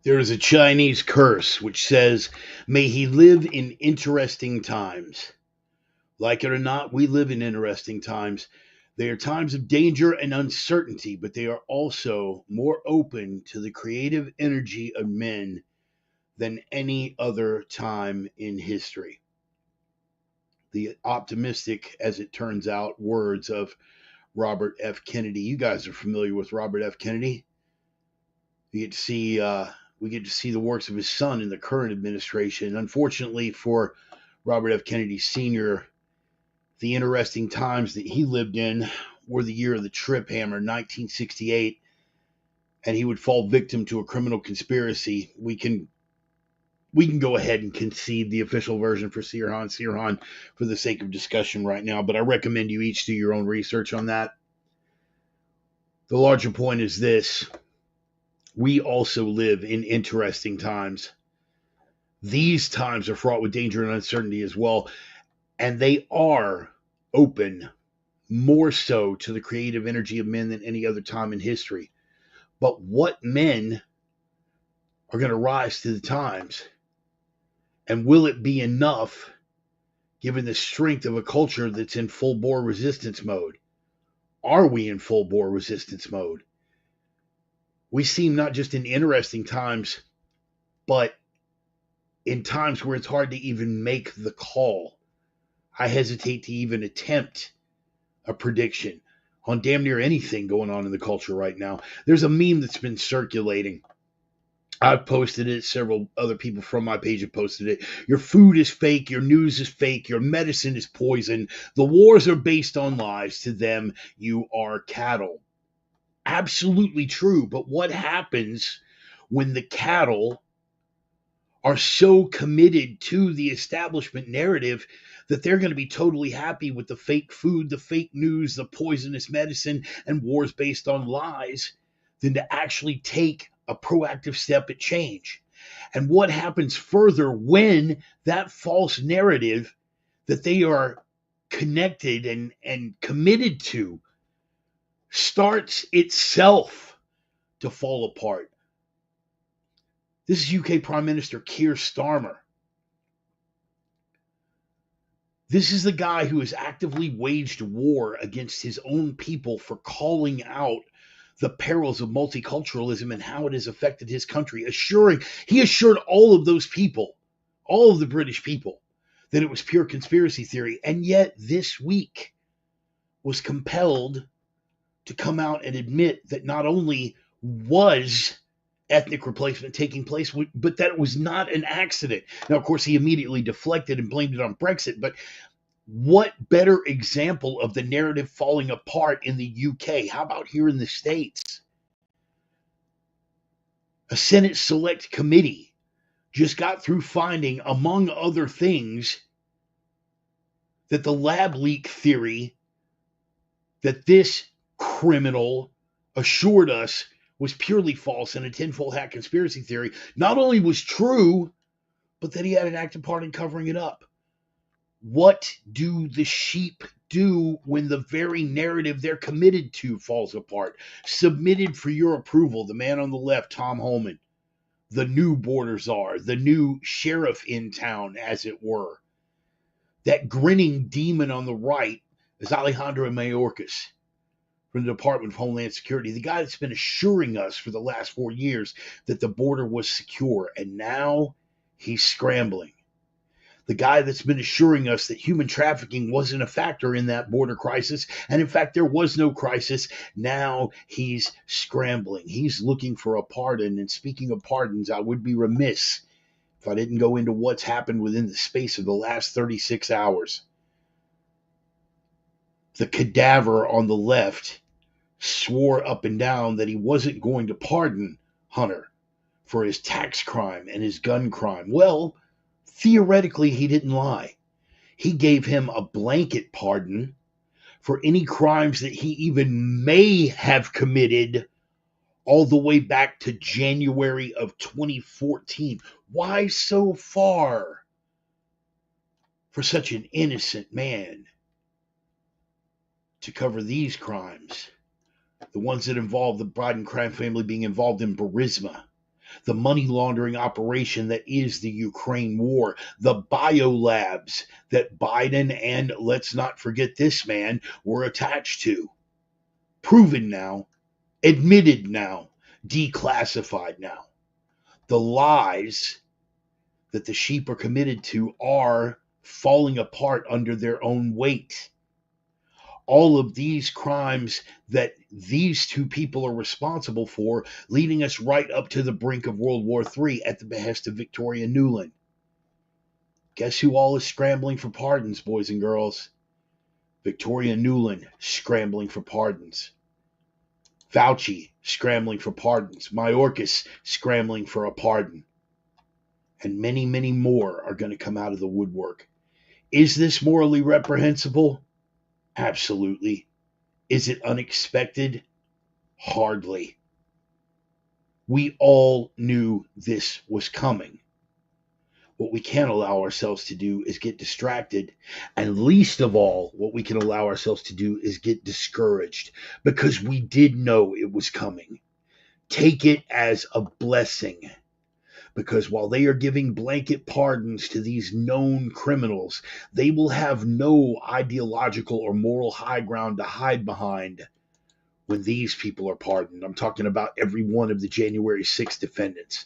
There is a Chinese curse which says, "May he live in interesting times." Like it or not, we live in interesting times. They are times of danger and uncertainty, but they are also more open to the creative energy of men than any other time in history. The optimistic, as it turns out, words of Robert F. Kennedy. You guys are familiar with Robert F. Kennedy. We get to see the works of his son in the current administration. Unfortunately for Robert F. Kennedy Sr., the interesting times that he lived in were the year of the Trip Hammer, 1968, and he would fall victim to a criminal conspiracy. We can go ahead and concede the official version for Sirhan for the sake of discussion right now, but I recommend you each do your own research on that. The larger point is this: we also live in interesting times. These times are fraught with danger and uncertainty as well, and they are open more so to the creative energy of men than any other time in history. But what men are going to rise to the times? And will it be enough given the strength of a culture that's in full bore resistance mode? Are we in full bore resistance mode? We seem not just in interesting times, but in times where it's hard to even make the call. I hesitate to even attempt a prediction on damn near anything going on in the culture right now. There's a meme that's been circulating. I've posted it. Several other people from my page have posted it. Your food is fake. Your news is fake. Your medicine is poison. The wars are based on lies. To them, you are cattle. Absolutely true. But what happens when the cattle are so committed to the establishment narrative that they're going to be totally happy with the fake food, the fake news, the poisonous medicine, and wars based on lies than to actually take a proactive step at change? And what happens further when that false narrative that they are connected and committed to starts itself to fall apart? This is UK Prime Minister Keir Starmer. This is the guy who has actively waged war against his own people for calling out the perils of multiculturalism and how it has affected his country. He assured all of those people, all of the British people, that it was pure conspiracy theory. And yet this week was compelled to come out and admit that not only was ethnic replacement taking place, but that it was not an accident. Now, of course, he immediately deflected and blamed it on Brexit, but what better example of the narrative falling apart in the UK? How about here in the States? A Senate Select Committee just got through finding, among other things, that the lab leak theory that this criminal assured us was purely false and a tinfoil hat conspiracy theory not only was true, but that he had an active part in covering it up. What do the sheep do when the very narrative they're committed to falls apart? Submitted for your approval, the man on the left, Tom Holman, the new border czar, the new sheriff in town, as it were. That grinning demon on the right is Alejandro Mayorkas from the Department of Homeland Security, the guy that's been assuring us for the last 4 years that the border was secure, and now he's scrambling. The guy that's been assuring us that human trafficking wasn't a factor in that border crisis, and in fact, there was no crisis. Now he's scrambling. He's looking for a pardon, and speaking of pardons, I would be remiss if I didn't go into what's happened within the space of the last 36 hours. The cadaver on the left swore up and down that he wasn't going to pardon Hunter for his tax crime and his gun crime. Well, theoretically, he didn't lie. He gave him a blanket pardon for any crimes that he even may have committed all the way back to January of 2014. Why so far for such an innocent man to cover these crimes? The ones that involve the Biden crime family being involved in Burisma. the money laundering operation that is the Ukraine war, the biolabs that Biden and, let's not forget this man, were attached to. Proven now, admitted now, declassified now. The lies that the sheep are committed to are falling apart under their own weight. All of these crimes that these two people are responsible for, leading us right up to the brink of World War III at the behest of Victoria Nuland. Guess who all is scrambling for pardons, boys and girls? Victoria Nuland scrambling for pardons. Fauci scrambling for pardons. Mayorkas scrambling for a pardon. And many, many more are going to come out of the woodwork. Is this morally reprehensible? Absolutely. Is it unexpected? Hardly. We all knew this was coming. What we can't allow ourselves to do is get distracted. And least of all, what we can allow ourselves to do is get discouraged, because we did know it was coming. Take it as a blessing. Because while they are giving blanket pardons to these known criminals, they will have no ideological or moral high ground to hide behind when these people are pardoned. I'm talking about every one of the January 6th defendants.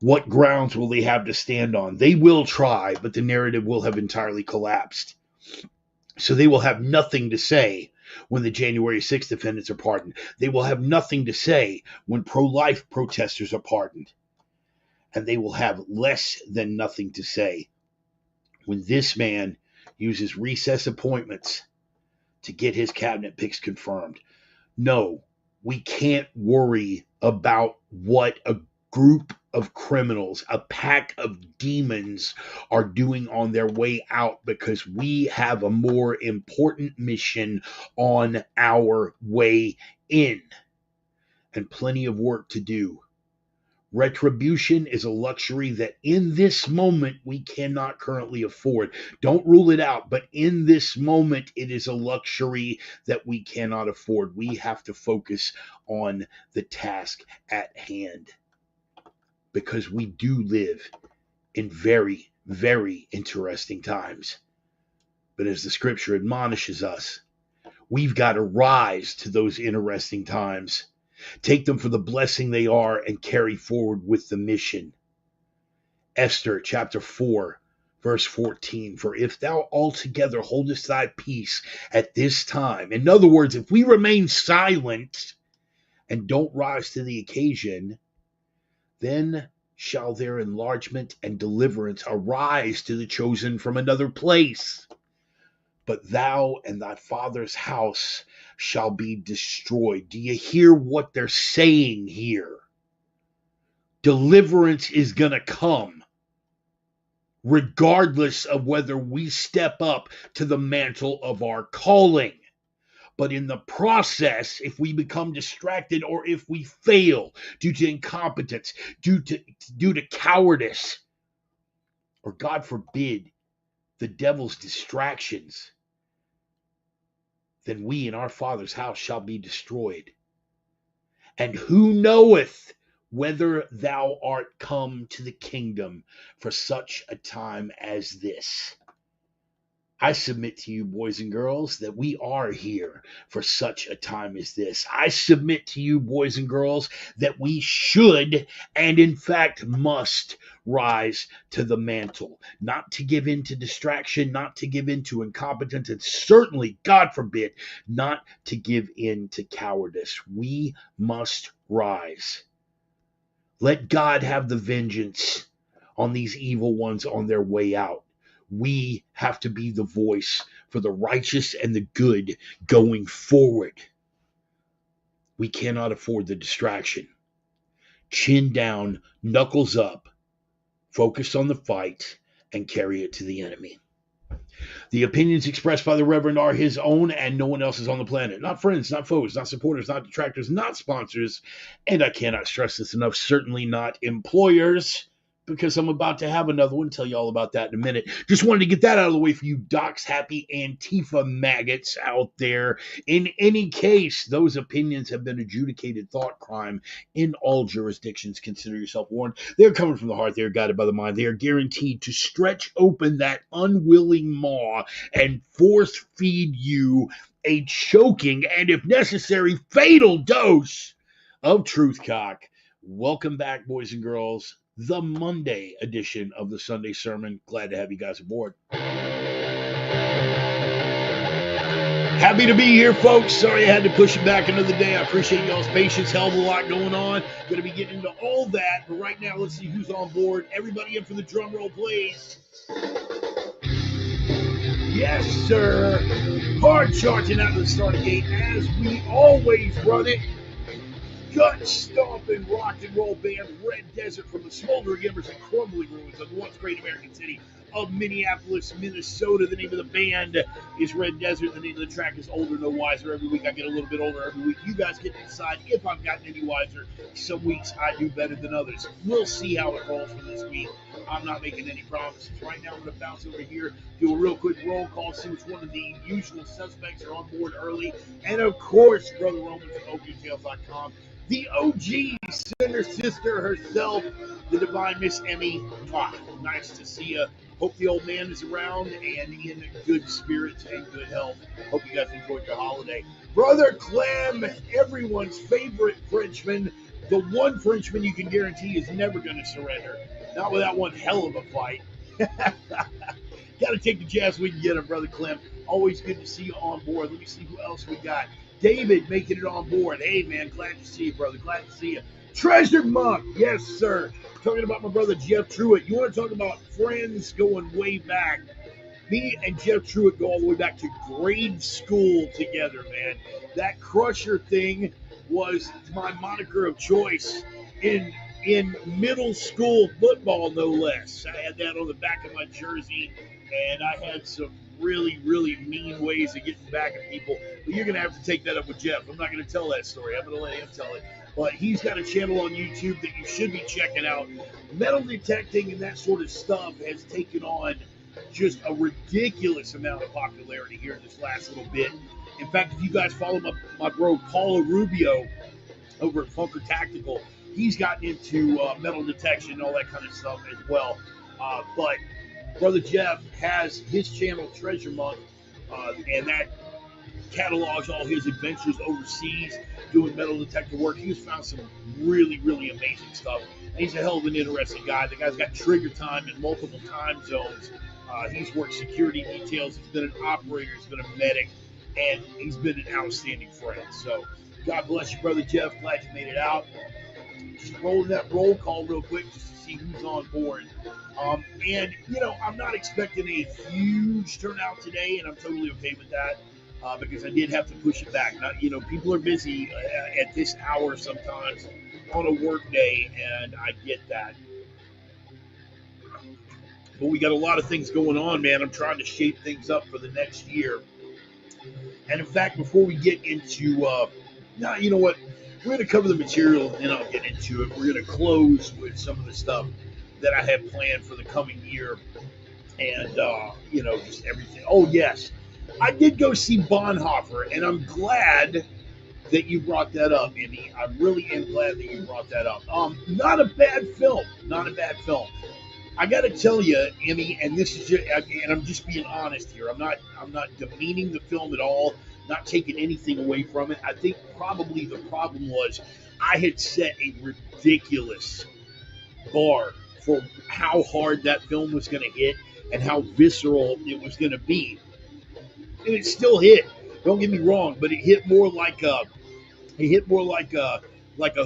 What grounds will they have to stand on? They will try, but the narrative will have entirely collapsed. So they will have nothing to say when the January 6th defendants are pardoned. They will have nothing to say when pro-life protesters are pardoned. And they will have less than nothing to say when this man uses recess appointments to get his cabinet picks confirmed. No, we can't worry about what a group of criminals, a pack of demons, are doing on their way out, because we have a more important mission on our way in, and plenty of work to do. Retribution is a luxury that in this moment we cannot currently afford. Don't rule it out, but in this moment it is a luxury that we cannot afford. We have to focus on the task at hand, because we do live in very, very interesting times. But as the scripture admonishes us, we've got to rise to those interesting times. Take them for the blessing they are and carry forward with the mission. Esther chapter 4, verse 14. For if thou altogether holdest thy peace at this time, in other words, if we remain silent and don't rise to the occasion, then shall their enlargement and deliverance arise to the chosen from another place. But thou and thy father's house shall be destroyed. Do you hear what they're saying here? Deliverance is going to come, regardless of whether we step up to the mantle of our calling. But in the process, if we become distracted, or if we fail due to incompetence, due to cowardice, or God forbid, the devil's distractions, then we in our Father's house shall be destroyed. And who knoweth whether thou art come to the kingdom for such a time as this? I submit to you, boys and girls, that we are here for such a time as this. I submit to you, boys and girls, that we should, and in fact must, rise to the mantle, not to give in to distraction, not to give in to incompetence, and certainly, God forbid, not to give in to cowardice. We must rise. Let God have the vengeance on these evil ones on their way out. We have to be the voice for the righteous and the good going forward. We cannot afford the distraction. Chin down, knuckles up, focus on the fight, and carry it to the enemy. The opinions expressed by the Reverend are his own and no one else's on the planet. Not friends, not foes, not supporters, not detractors, not sponsors, and I cannot stress this enough, certainly not employers. because I'm about to have another one. Tell you all about that in a minute. Just wanted to get that out of the way for you docs happy Antifa maggots out there. In any case, those opinions have been adjudicated thought crime in all jurisdictions. Consider yourself warned. They're coming from the heart. They're guided by the mind. They are guaranteed to stretch open that unwilling maw and force feed you a choking and, if necessary, fatal dose of truth cock. Welcome back, boys and girls. The Monday edition of the Sunday Sermon. Glad to have you guys aboard. Happy to be here, folks. Sorry I had to push it back another day. I appreciate y'all's patience. Hell of a lot going on. Going to be getting into all that. But right now, let's see who's on board. Everybody in for the drum roll, please. Yes, sir. Hard charging out of the starting gate as we always run it. Gut stomping rock and roll band Red Desert from the smoldering embers and crumbling ruins of the once great American city of Minneapolis, Minnesota. The name of the band is Red Desert. The name of the track is Older No Wiser. Every week I get a little bit older. Every week you guys get to decide if I've gotten any wiser. Some weeks I do better than others. We'll see how it rolls for this week. I'm not making any promises. Right now I'm going to bounce over here, do a real quick roll call, see which one of the usual suspects are on board early. And of course, Brother Roman from OGTales.com. The OG sinner sister herself, the divine Miss Emmy. Nice to see you. Hope the old man is around and in good spirits and good health. Hope you guys enjoyed your holiday. Brother Clem, everyone's favorite Frenchman. The one Frenchman you can guarantee is never going to surrender. Not without one hell of a fight. Got to take the jazz we can get him, Brother Clem. Always good to see you on board. Let me see who else we got. David making it on board. Hey, man, glad to see you, brother. Glad to see you. Treasure Monk. Yes, sir. Talking about my brother Jeff Truitt. You want to talk about friends going way back? Me and Jeff Truitt go all the way back to grade school together, man. That Crusher thing was my moniker of choice in middle school football, no less. I had that on the back of my jersey, and I had some really, really mean ways of getting back at people. But you're going to have to take that up with Jeff. I'm not going to tell that story. I'm going to let him tell it. But he's got a channel on YouTube that you should be checking out. Metal detecting and that sort of stuff has taken on just a ridiculous amount of popularity here in this last little bit. In fact, if you guys follow my bro Paulo Rubio over at Funker Tactical, he's gotten into metal detection and all that kind of stuff as well. But Brother Jeff has his channel, Treasure Monk, and that catalogs all his adventures overseas doing metal detector work. He's found some really, really amazing stuff. And he's a hell of an interesting guy. The guy's got trigger time in multiple time zones. He's worked security details. He's been an operator. He's been a medic. And he's been an outstanding friend. So God bless you, Brother Jeff. Glad you made it out. Just rolling that roll call real quick just to see who's on board. And, you know, I'm not expecting a huge turnout today, and I'm totally okay with that because I did have to push it back. Now, you know, people are busy at this hour sometimes on a work day, and I get that. But we got a lot of things going on, man. I'm trying to shape things up for the next year. And, in fact, before we get into now, you know what? We're going to cover the material, and then I'll get into it. We're going to close with some of the stuff that I have planned for the coming year and, you know, just everything. Oh, yes. I did go see Bonhoeffer, and I'm glad that you brought that up, Emmy. I really am glad that you brought that up. Not a bad film. Not a bad film. I got to tell you, Emmy, and this is just, and I'm just being honest here. I'm not demeaning the film at all. Not taking anything away from it. I think probably the problem was I had set a ridiculous bar for how hard that film was going to hit and how visceral it was going to be. And it still hit. Don't get me wrong, but it hit more like a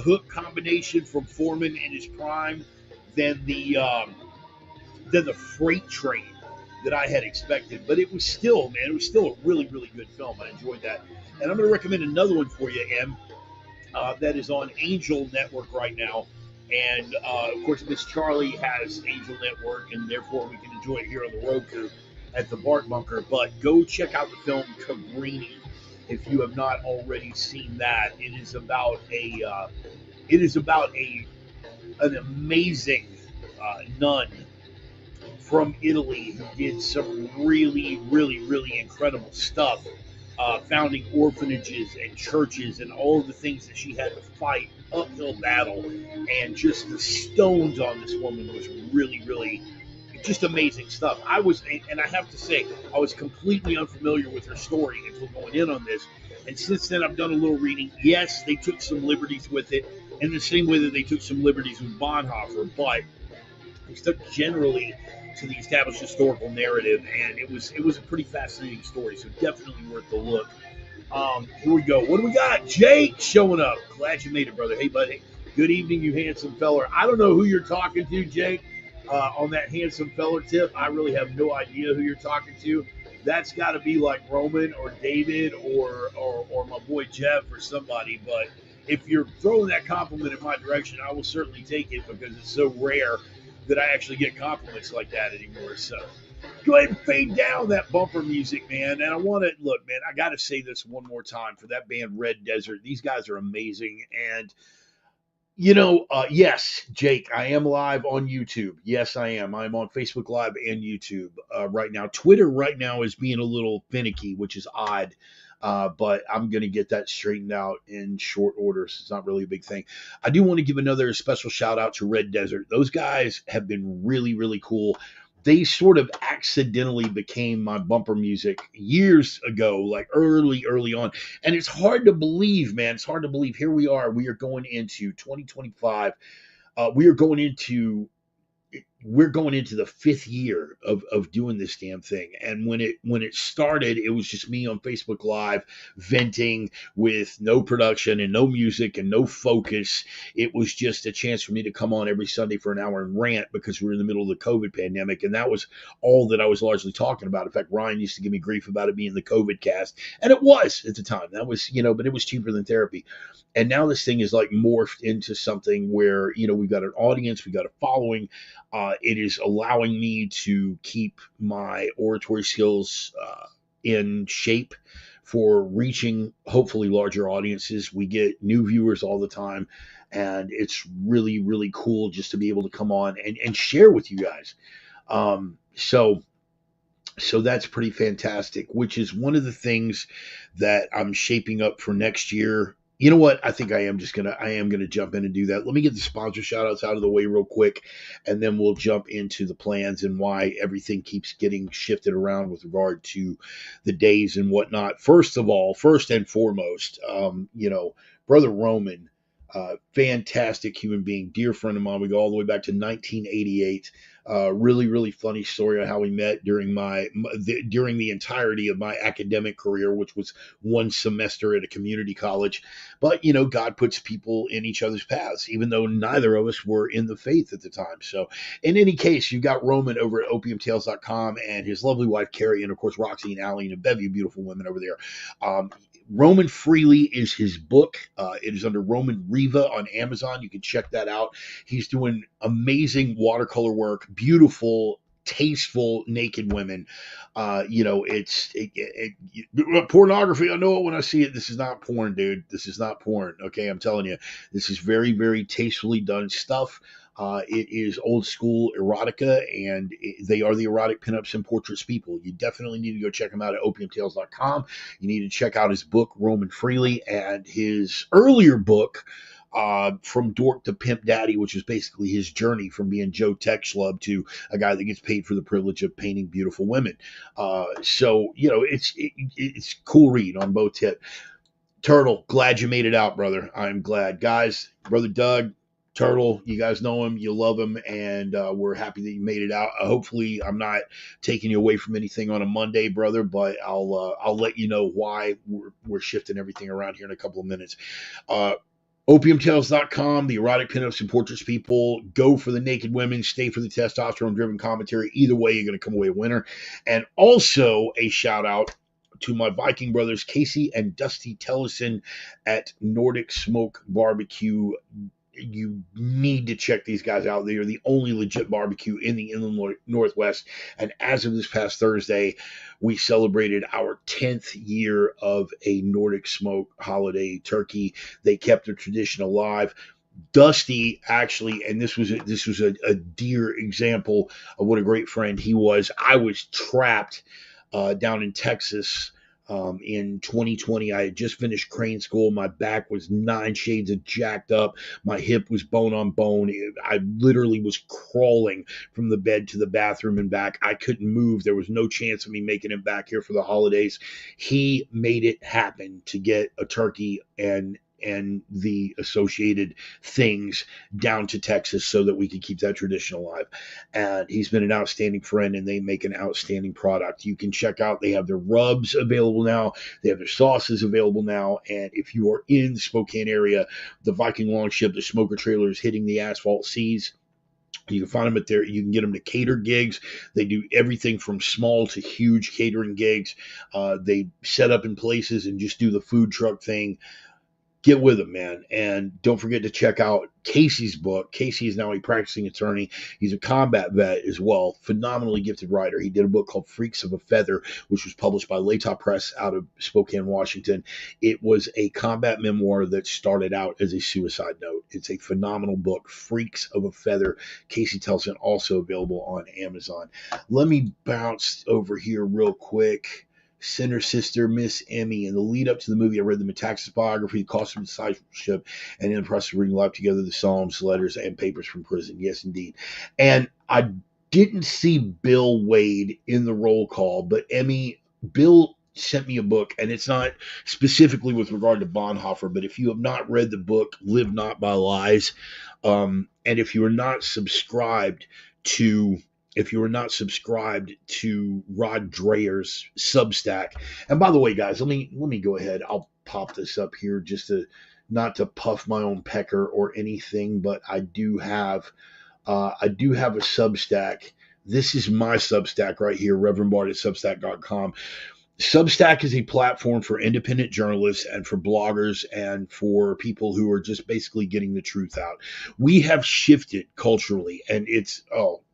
Hook combination from Foreman in his prime than the Freight Train that I had expected. But it was still, man, it was still a really, really good film. I enjoyed that. And I'm going to recommend another one for you, Em, that is on Angel Network right now. And, of course, Miss Charlie has Angel Network, and therefore we can enjoy it here on the Roku at the Bart Bunker. But go check out the film Cabrini if you have not already seen that. It is about an amazing nun from Italy who did some really, really, really incredible stuff, founding orphanages and churches and all of the things that she had to fight, uphill battle, and just the stones on this woman was really, really just amazing stuff. And I have to say, I was completely unfamiliar with her story until going in on this. And since then, I've done a little reading. Yes, they took some liberties with it, in the same way that they took some liberties with Bonhoeffer, but they stuck generally to the established historical narrative, and it was a pretty fascinating story. So definitely worth the look. Here we go. What do we got? Jake showing up. Glad you made it, brother. Hey, buddy. Good evening, you handsome feller. I don't know who you're talking to, Jake, on that handsome feller tip. I really have no idea who you're talking to. That's got to be like Roman or David or my boy Jeff or somebody. But if you're throwing that compliment in my direction, I will certainly take it because it's so rare that I actually get compliments like that anymore. So go ahead and fade down that bumper music, man. And I want to look, man, I got to say this one more time for that band Red Desert. These guys are amazing. And, yes, Jake, I am live on YouTube. Yes, I am. I'm on Facebook Live and YouTube right now. Twitter right now is being a little finicky, which is odd. But I'm going to get that straightened out in short order. So it's not really a big thing. I do want to give another special shout out to Red Desert. Those guys have been really, really cool. They sort of accidentally became my bumper music years ago, like early on. And it's hard to believe, man. It's hard to believe. Here we are. We are going into 2025. We are going into we're going into the fifth year of doing this damn thing. And when it started, it was just me on Facebook Live venting with no production and no music and no focus. It was just a chance for me to come on every Sunday for an hour and rant because we were in the middle of the COVID pandemic. And that was all that I was largely talking about. In fact, Ryan used to give me grief about it being the COVID cast. And it was at the time. That was, but it was cheaper than therapy. And now this thing is like morphed into something where, we've got an audience, we've got a following. It is allowing me to keep my oratory skills in shape for reaching hopefully larger audiences. We get new viewers all the time, and it's really, really cool just to be able to come on and share with you guys. So that's pretty fantastic, which is one of the things that I'm shaping up for next year. You know what? I think I am gonna jump in and do that. Let me get the sponsor shout outs out of the way real quick, and then we'll jump into the plans and why everything keeps getting shifted around with regard to the days and whatnot. First and foremost, Brother Roman, fantastic human being, dear friend of mine. We go all the way back to 1988. Really, really funny story on how we met during during the entirety of my academic career, which was one semester at a community college. But, God puts people in each other's paths, even though neither of us were in the faith at the time. So in any case, you've got Roman over at opiumtales.com and his lovely wife, Carrie, and of course, Roxy and Allie and a bevy of beautiful women over there. Roman Freely is his book. It is under Roman Riva on Amazon. You can check that out. He's doing amazing watercolor work, beautiful, tasteful naked women. It's pornography. I know it when I see it. This is not porn, dude. This is not porn. Okay, I'm telling you, this is very, very tastefully done stuff. It is old school erotica, and they are the erotic pinups and portraits people. You definitely need to go check him out at opiumtales.com. You need to check out his book, Roman Freely, and his earlier book, From Dork to Pimp Daddy, which is basically his journey from being Joe Tech Schlub to a guy that gets paid for the privilege of painting beautiful women. It's cool read on both tips. Turtle, glad you made it out, brother. I'm glad. Guys, Brother Doug, Turtle, you guys know him, you love him, and we're happy that you made it out. Hopefully, I'm not taking you away from anything on a Monday, brother, but I'll let you know why we're shifting everything around here in a couple of minutes. Opiumtales.com, the erotic pinups and portraits people. Go for the naked women, stay for the testosterone-driven commentary. Either way, you're going to come away a winner. And also a shout out to my Viking brothers, Casey and Dusty Tellison at Nordic Smoke Barbecue. You need to check these guys out. They are the only legit barbecue in the Inland Northwest. And as of this past Thursday, we celebrated our 10th year of a Nordic Smoke holiday turkey. They kept the tradition alive. Dusty actually, and this was a dear example of what a great friend he was. I was trapped down in Texas in 2020. I had just finished crane school. My back was nine shades of jacked up. My hip was bone on bone. I literally was crawling from the bed to the bathroom and back. I couldn't move. There was no chance of me making it back here for the holidays. He made it happen to get a turkey and the associated things down to Texas so that we could keep that tradition alive. And he's been an outstanding friend, and they make an outstanding product. You can check out, they have their rubs available now, they have their sauces available now. And if you are in the Spokane area, the Viking Longship, the smoker trailer is hitting the asphalt seas. You can find them at there. You can get them to cater gigs. They do everything from small to huge catering gigs. They set up in places and just do the food truck thing. Get with him, man. And don't forget to check out Casey's book. Casey is now a practicing attorney. He's a combat vet as well. Phenomenally gifted writer. He did a book called Freaks of a Feather, which was published by Latah Press out of Spokane, Washington. It was a combat memoir that started out as a suicide note. It's a phenomenal book, Freaks of a Feather. Casey Telson, also available on Amazon. Let me bounce over here real quick. Sinner Sister, Miss Emmy. In the lead up to the movie, I read the Metaxas biography, The Cost of Discipleship, and in the process of bringing life together, the Psalms, letters, and papers from prison. Yes, indeed. And I didn't see Bill Wade in the roll call, but Bill sent me a book, and it's not specifically with regard to Bonhoeffer, but if you have not read the book, Live Not by Lies, and if you are not subscribed to Rod Dreher's Substack. And by the way, guys, let me go ahead. I'll pop this up here just to not to puff my own pecker or anything, but I do have a Substack. This is my Substack right here, ReverendBart@Substack.com. Substack is a platform for independent journalists and for bloggers and for people who are just basically getting the truth out. We have shifted culturally, and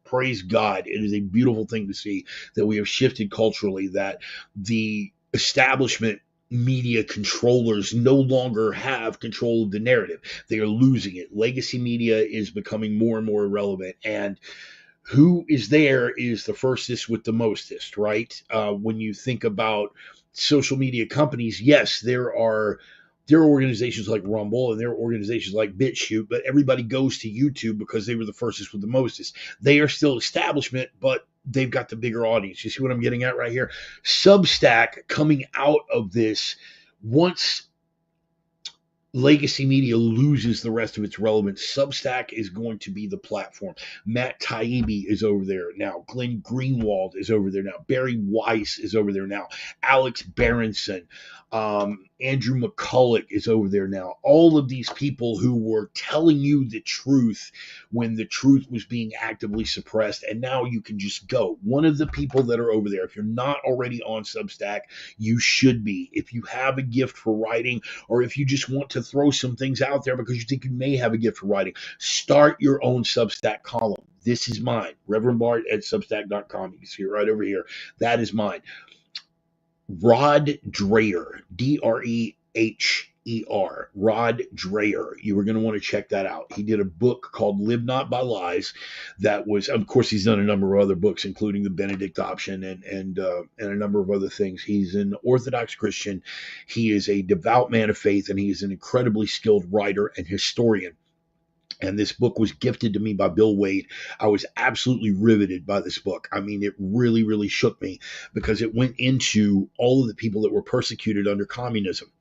praise God. It is a beautiful thing to see that we have shifted culturally, that the establishment media controllers no longer have control of the narrative. They are losing it. Legacy media is becoming more and more irrelevant. And who is there is the firstest with the mostest, right? When you think about social media companies, yes, there are organizations like Rumble and there are organizations like BitChute, but everybody goes to YouTube because they were the firstest with the mostest. They are still establishment, but they've got the bigger audience. You see what I'm getting at right here? Substack coming out of this, once legacy media loses the rest of its relevance, Substack is going to be the platform. Matt Taibbi is over there now. Glenn Greenwald is over there now. Barry Weiss is over there now. Alex Berenson. Andrew McCulloch is over there now. All of these people who were telling you the truth when the truth was being actively suppressed, and now you can just go. One of the people that are over there, if you're not already on Substack, you should be. If you have a gift for writing, or if you just want to throw some things out there because you think you may have a gift for writing, start your own Substack column. This is mine, ReverendBart@Substack.com. You can see it right over here. That is mine. Rod Dreher, Dreher, Rod Dreher. You are going to want to check that out. He did a book called Live Not by Lies. That was, of course, he's done a number of other books, including the Benedict option and a number of other things. He's an Orthodox Christian. He is a devout man of faith, and he is an incredibly skilled writer and historian. And this book was gifted to me by Bill Wade. I was absolutely riveted by this book. I mean, it really, really shook me because it went into all of the people that were persecuted under communism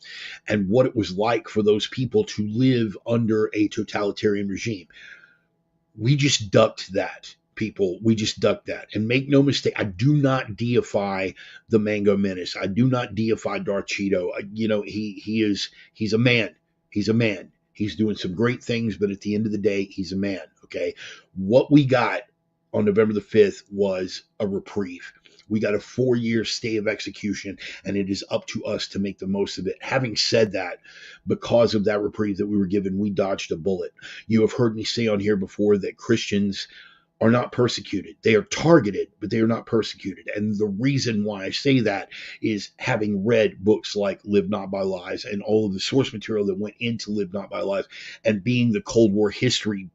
and what it was like for those people to live under a totalitarian regime. We just ducked that, people. We just ducked that. And make no mistake, I do not deify the Mango Menace. I do not deify Darth Cheeto. He's a man. He's a man. He's doing some great things, but at the end of the day, he's a man, okay? What we got on November the 5th was a reprieve. We got a 4-year stay of execution, and it is up to us to make the most of it. Having said that, because of that reprieve that we were given, we dodged a bullet. You have heard me say on here before that Christians are not persecuted. They are targeted, but they are not persecuted. And the reason why I say that is having read books like Live Not by Lies and all of the source material that went into Live Not by Lies, and being the Cold War history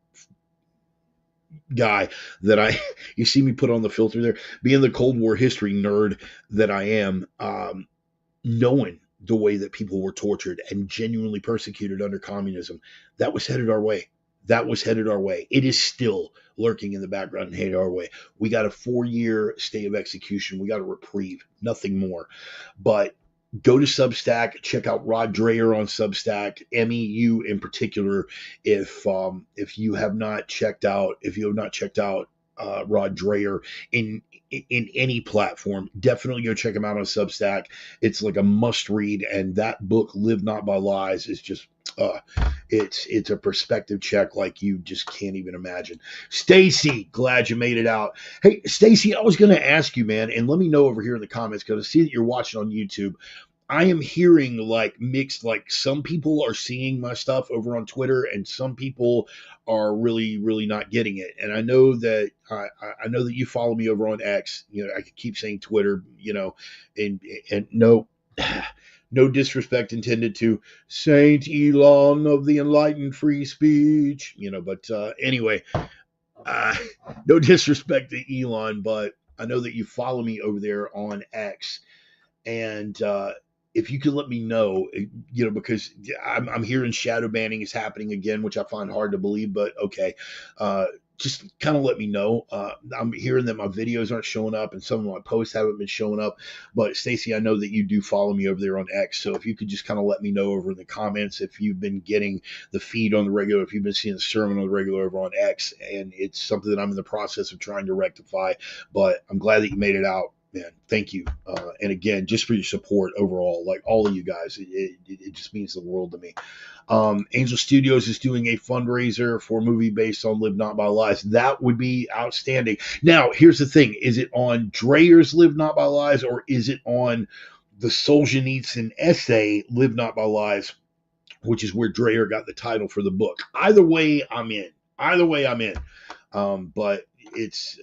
guy that I, you see me put on the filter there, being the Cold War history nerd that I am, knowing the way that people were tortured and genuinely persecuted under communism, that was headed our way. That was headed our way. It is still lurking in the background and headed our way. We got a 4-year stay of execution. We got a reprieve, nothing more. But go to Substack, check out Rod Dreher on Substack, Emmy, you in particular, if you have not checked out, Rod Dreher in any platform, definitely go check him out on Substack. It's like a must read, and that book, Live Not by Lies, is just it's a perspective check like you just can't even imagine. Stacy, glad you made it out. Hey, Stacy, I was going to ask you, man, and let me know over here in the comments, because I see that you're watching on YouTube. I am hearing like mixed, like some people are seeing my stuff over on Twitter and some people are really, really not getting it. And I know that I know that you follow me over on X. You know, I could keep saying Twitter, you know, and no, no disrespect intended to Saint Elon of the enlightened free speech, you know, but anyway, no disrespect to Elon, but I know that you follow me over there on X. And if you could let me know, you know, because I'm hearing shadow banning is happening again, which I find hard to believe, but okay. Just kind of let me know. I'm hearing that my videos aren't showing up and some of my posts haven't been showing up. But Stacy, I know that you do follow me over there on X. So if you could just kind of let me know over in the comments if you've been getting the feed on the regular, if you've been seeing the sermon on the regular over on X, and it's something that I'm in the process of trying to rectify. But I'm glad that you made it out. Man, thank you. And again, just for your support overall, like all of you guys, it just means the world to me. Angel Studios is doing a fundraiser for a movie based on Live Not by Lies. That would be outstanding. Now, here's the thing. Is it on Dreher's Live Not by Lies, or is it on the Solzhenitsyn essay, Live Not by Lies, which is where Dreher got the title for the book? Either way, I'm in. But it's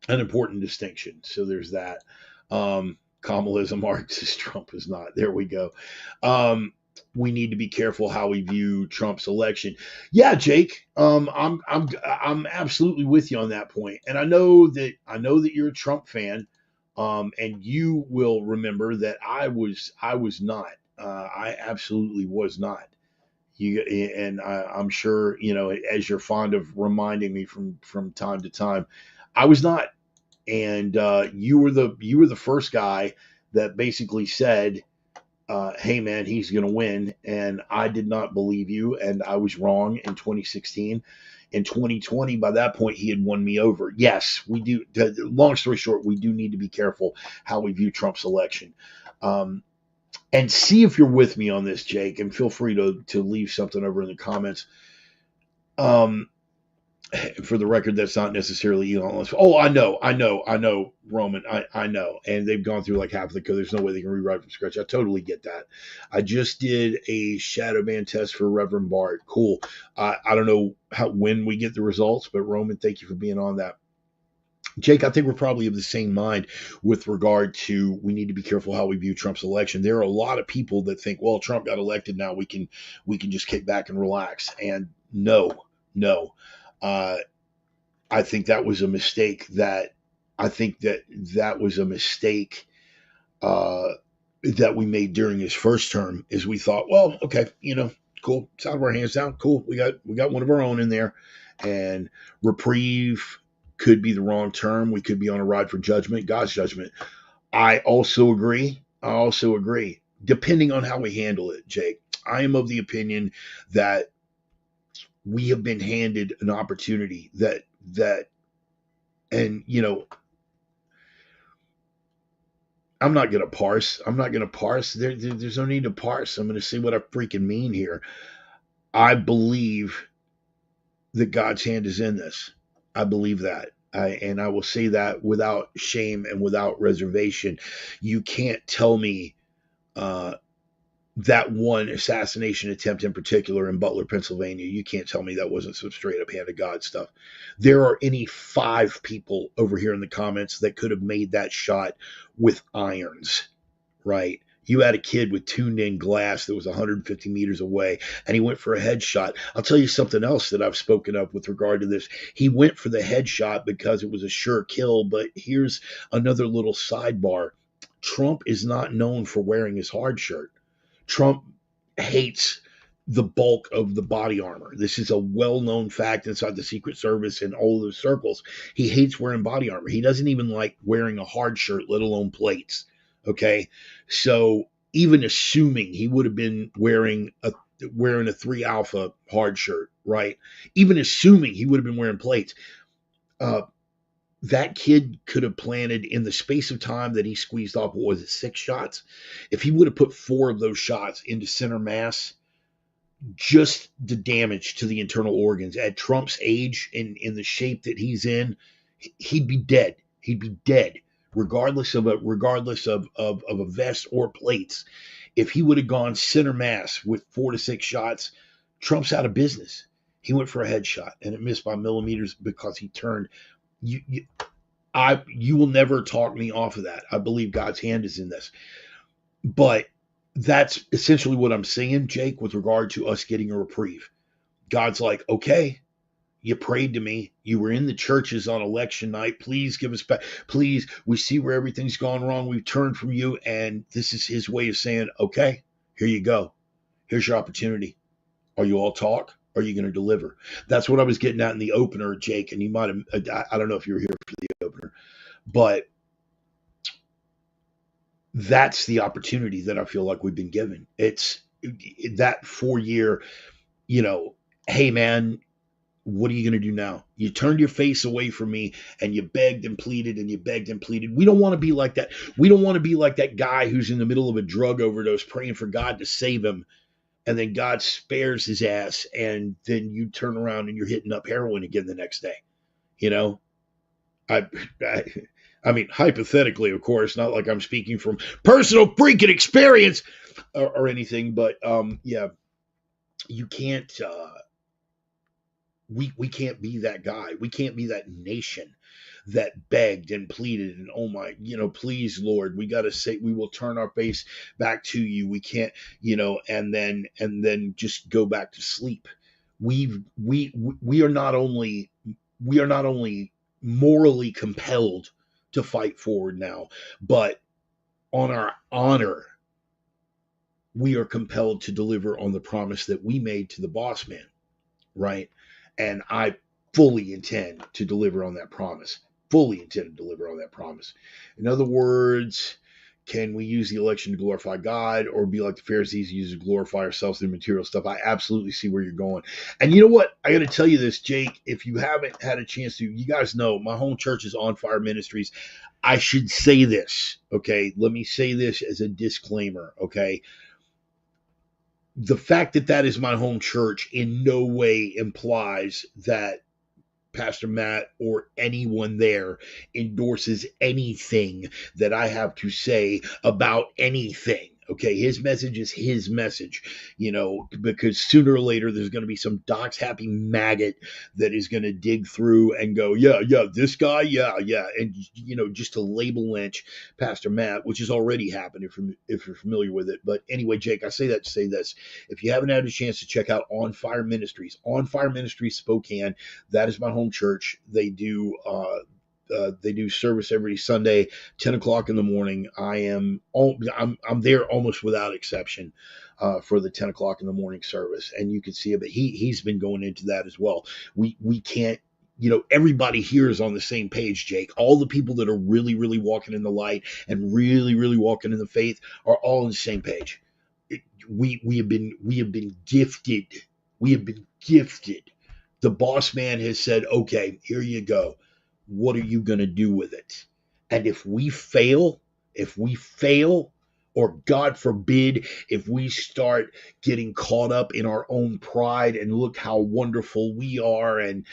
an important distinction. So there's that. Kamala is a Marxist, Trump is not. There we go. We need to be careful how we view Trump's election. Yeah, Jake. I'm absolutely with you on that point. And I know that you're a Trump fan. And you will remember that I was not. I absolutely was not. I'm sure, you know, as you're fond of reminding me from time to time, I was not. And you were the first guy that basically said, hey man, he's going to win. And I did not believe you. And I was wrong in 2016. In 2020, by that point, he had won me over. Yes, we do. Long story short, we do need to be careful how we view Trump's election. And see if you're with me on this, Jake, and feel free to leave something over in the comments. For the record, that's not necessarily Elon. Oh, I know, Roman. I know. And they've gone through like half of the code. There's no way they can rewrite from scratch. I totally get that. I just did a shadow ban test for Reverend Bart. Cool. I don't know when we get the results, but Roman, thank you for being on that. Jake, I think we're probably of the same mind with regard to we need to be careful how we view Trump's election. There are a lot of people that think, well, Trump got elected, now we can just kick back and relax. And no. I think that was a mistake. That was a mistake that we made during his first term. Is we thought, well, okay, you know, cool, it's out of our hands now. Cool, we got one of our own in there, and reprieve could be the wrong term. We could be on a ride for judgment, God's judgment. I also agree. Depending on how we handle it, Jake, I am of the opinion that we have been handed an opportunity that, and you know, I'm not going to parse. There's no need to parse. I'm going to say what I freaking mean here. I believe that God's hand is in this. I believe that. And I will say that without shame and without reservation. You can't tell me that one assassination attempt in particular in Butler, Pennsylvania, you can't tell me that wasn't some straight up hand of God stuff. There are any 5 people over here in the comments that could have made that shot with irons, right? You had a kid with tuned in glass that was 150 meters away, and he went for a headshot. I'll tell you something else that I've spoken of with regard to this. He went for the headshot because it was a sure kill, but here's another little sidebar. Trump is not known for wearing his hard shirt. Trump hates the bulk of the body armor. This is a well-known fact inside the Secret Service and all of those circles. He hates wearing body armor. He doesn't even like wearing a hard shirt, let alone plates. Okay, so even assuming he would have been wearing a 3 Alpha hard shirt, right? Even assuming he would have been wearing plates, that kid could have planted in the space of time that he squeezed off, what was it, 6 shots? If he would have put 4 of those shots into center mass, just the damage to the internal organs at Trump's age, in the shape that he's in, he'd be dead. He'd be dead, regardless of a vest or plates. If he would have gone center mass with 4 to 6 shots, Trump's out of business. He went for a headshot and it missed by millimeters because he turned. You will never talk me off of that. I believe God's hand is in this. But that's essentially what I'm saying, Jake, with regard to us getting a reprieve. God's like, okay, you prayed to me. You were in the churches on election night. Please give us back. Please, we see where everything's gone wrong. We've turned from you. And this is his way of saying, okay, here you go. Here's your opportunity. Are you all talk? Are you going to deliver? That's what I was getting at in the opener, Jake. And you might have, I don't know if you were here for the opener, but that's the opportunity that I feel like we've been given. It's that 4-year, hey man, what are you going to do now? You turned your face away from me and you begged and pleaded and you begged and pleaded. We don't want to be like that. We don't want to be like that guy who's in the middle of a drug overdose praying for God to save him. And then God spares his ass, and then you turn around and you're hitting up heroin again the next day. I mean, hypothetically, of course, not like I'm speaking from personal freaking experience or anything, but yeah, you can't. We can't be that guy. We can't be that nation that begged and pleaded and, oh my, please, Lord, we got to say, we will turn our face back to you. We can't, and then just go back to sleep. We are not only morally compelled to fight forward now, but on our honor, we are compelled to deliver on the promise that we made to the boss man, right? And I fully intend to deliver on that promise. In other words, can we use the election to glorify God or be like the Pharisees use to glorify ourselves through material stuff? I absolutely see where you're going. And you know what? I got to tell you this, Jake, if you haven't had a chance to, you guys know my home church is On Fire Ministries. I should say this, okay? Let me say this as a disclaimer, okay? The fact that is my home church in no way implies that Pastor Matt or anyone there endorses anything that I have to say about anything. Okay, his message is his message, because sooner or later there's going to be some dox happy maggot that is going to dig through and go, yeah, this guy, yeah, and just to label lynch Pastor Matt, which has already happened if you're familiar with it. But anyway, Jake, I say that to say this: if you haven't had a chance to check out On Fire Ministries Spokane, that is my home church. They do service every Sunday, 10 o'clock in the morning. I'm there almost without exception for the 10 o'clock in the morning service. And you can see it, but he's been going into that as well. We can't, everybody here is on the same page, Jake. All the people that are really, really walking in the light and really, really walking in the faith are all on the same page. We have been gifted. We have been gifted. The boss man has said, okay, here you go. What are you going to do with it? And if we fail, or God forbid, if we start getting caught up in our own pride and look how wonderful we are and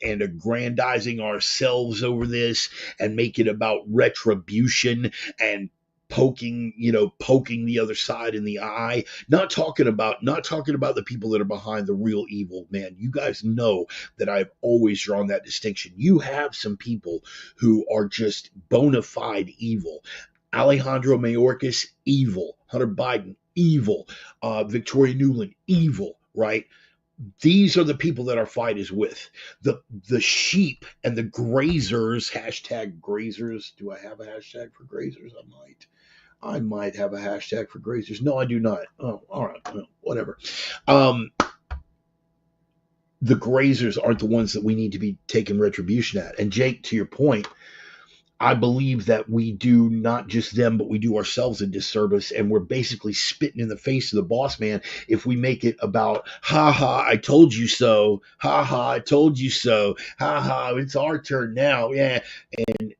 aggrandizing ourselves over this and make it about retribution and poking the other side in the eye. Not talking about the people that are behind the real evil, man. You guys know that I've always drawn that distinction. You have some people who are just bona fide evil. Alejandro Mayorkas, evil. Hunter Biden, evil. Victoria Nuland, evil, right? These are the people that our fight is with. The sheep and the grazers, hashtag grazers. Do I have a hashtag for grazers? I might have a hashtag for grazers. No, I do not. Oh, all right. Well, whatever. The grazers aren't the ones that we need to be taking retribution at. And Jake, to your point, I believe that we do not just them, but we do ourselves a disservice, and we're basically spitting in the face of the boss man if we make it about, ha ha, I told you so, ha ha, I told you so, ha ha, it's our turn now, yeah. And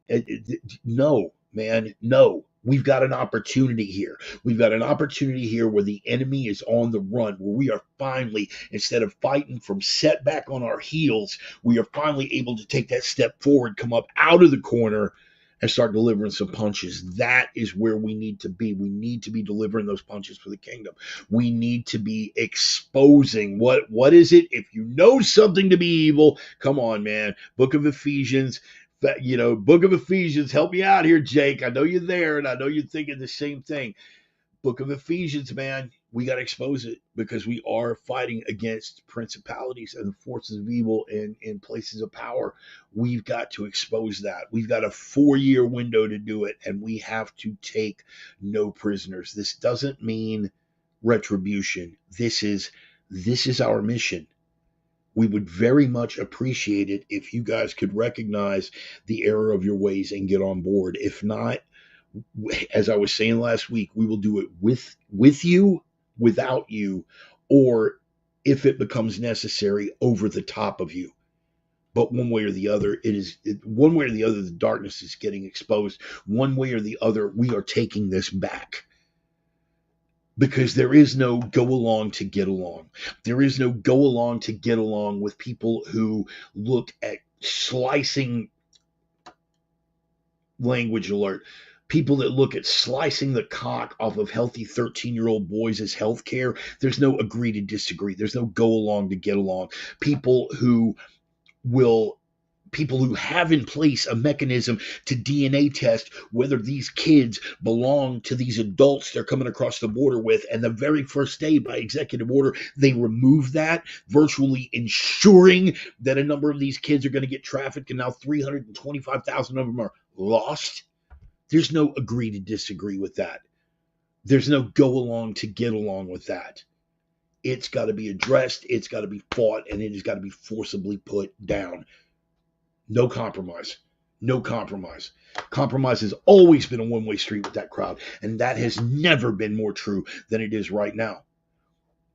no, man, no. We've got an opportunity here. We've got an opportunity here where the enemy is on the run, where we are finally, instead of fighting from setback on our heels, we are finally able to take that step forward, come up out of the corner, and start delivering some punches. That is where we need to be. We need to be delivering those punches for the kingdom. We need to be exposing what is it? If you know something to be evil, come on, man. Book of Ephesians. Book of Ephesians, help me out here, Jake. I know you're there, and I know you're thinking the same thing. Book of Ephesians, man, we got to expose it because we are fighting against principalities and the forces of evil in places of power. We've got to expose that. We've got a 4-year window to do it, and we have to take no prisoners. This doesn't mean retribution. This is our mission. We would very much appreciate it if you guys could recognize the error of your ways and get on board. If not, as I was saying last week, we will do it with you, without you, or if it becomes necessary, over the top of you. But one way or the other, the darkness is getting exposed. One way or the other, we are taking this back. Because there is no go along to get along. There is no go along to get along with people who look at slicing, language alert, people that look at slicing the cock off of healthy 13-year-old boys as health care. There's no agree to disagree. There's no go along to get along. People who have in place a mechanism to DNA test whether these kids belong to these adults they're coming across the border with. And the very first day, by executive order, they remove that, virtually ensuring that a number of these kids are going to get trafficked, and now 325,000 of them are lost. There's no agree to disagree with that. There's no go along to get along with that. It's got to be addressed, it's got to be fought, and it has got to be forcibly put down. No compromise. No compromise. Compromise has always been a one-way street with that crowd, and that has never been more true than it is right now.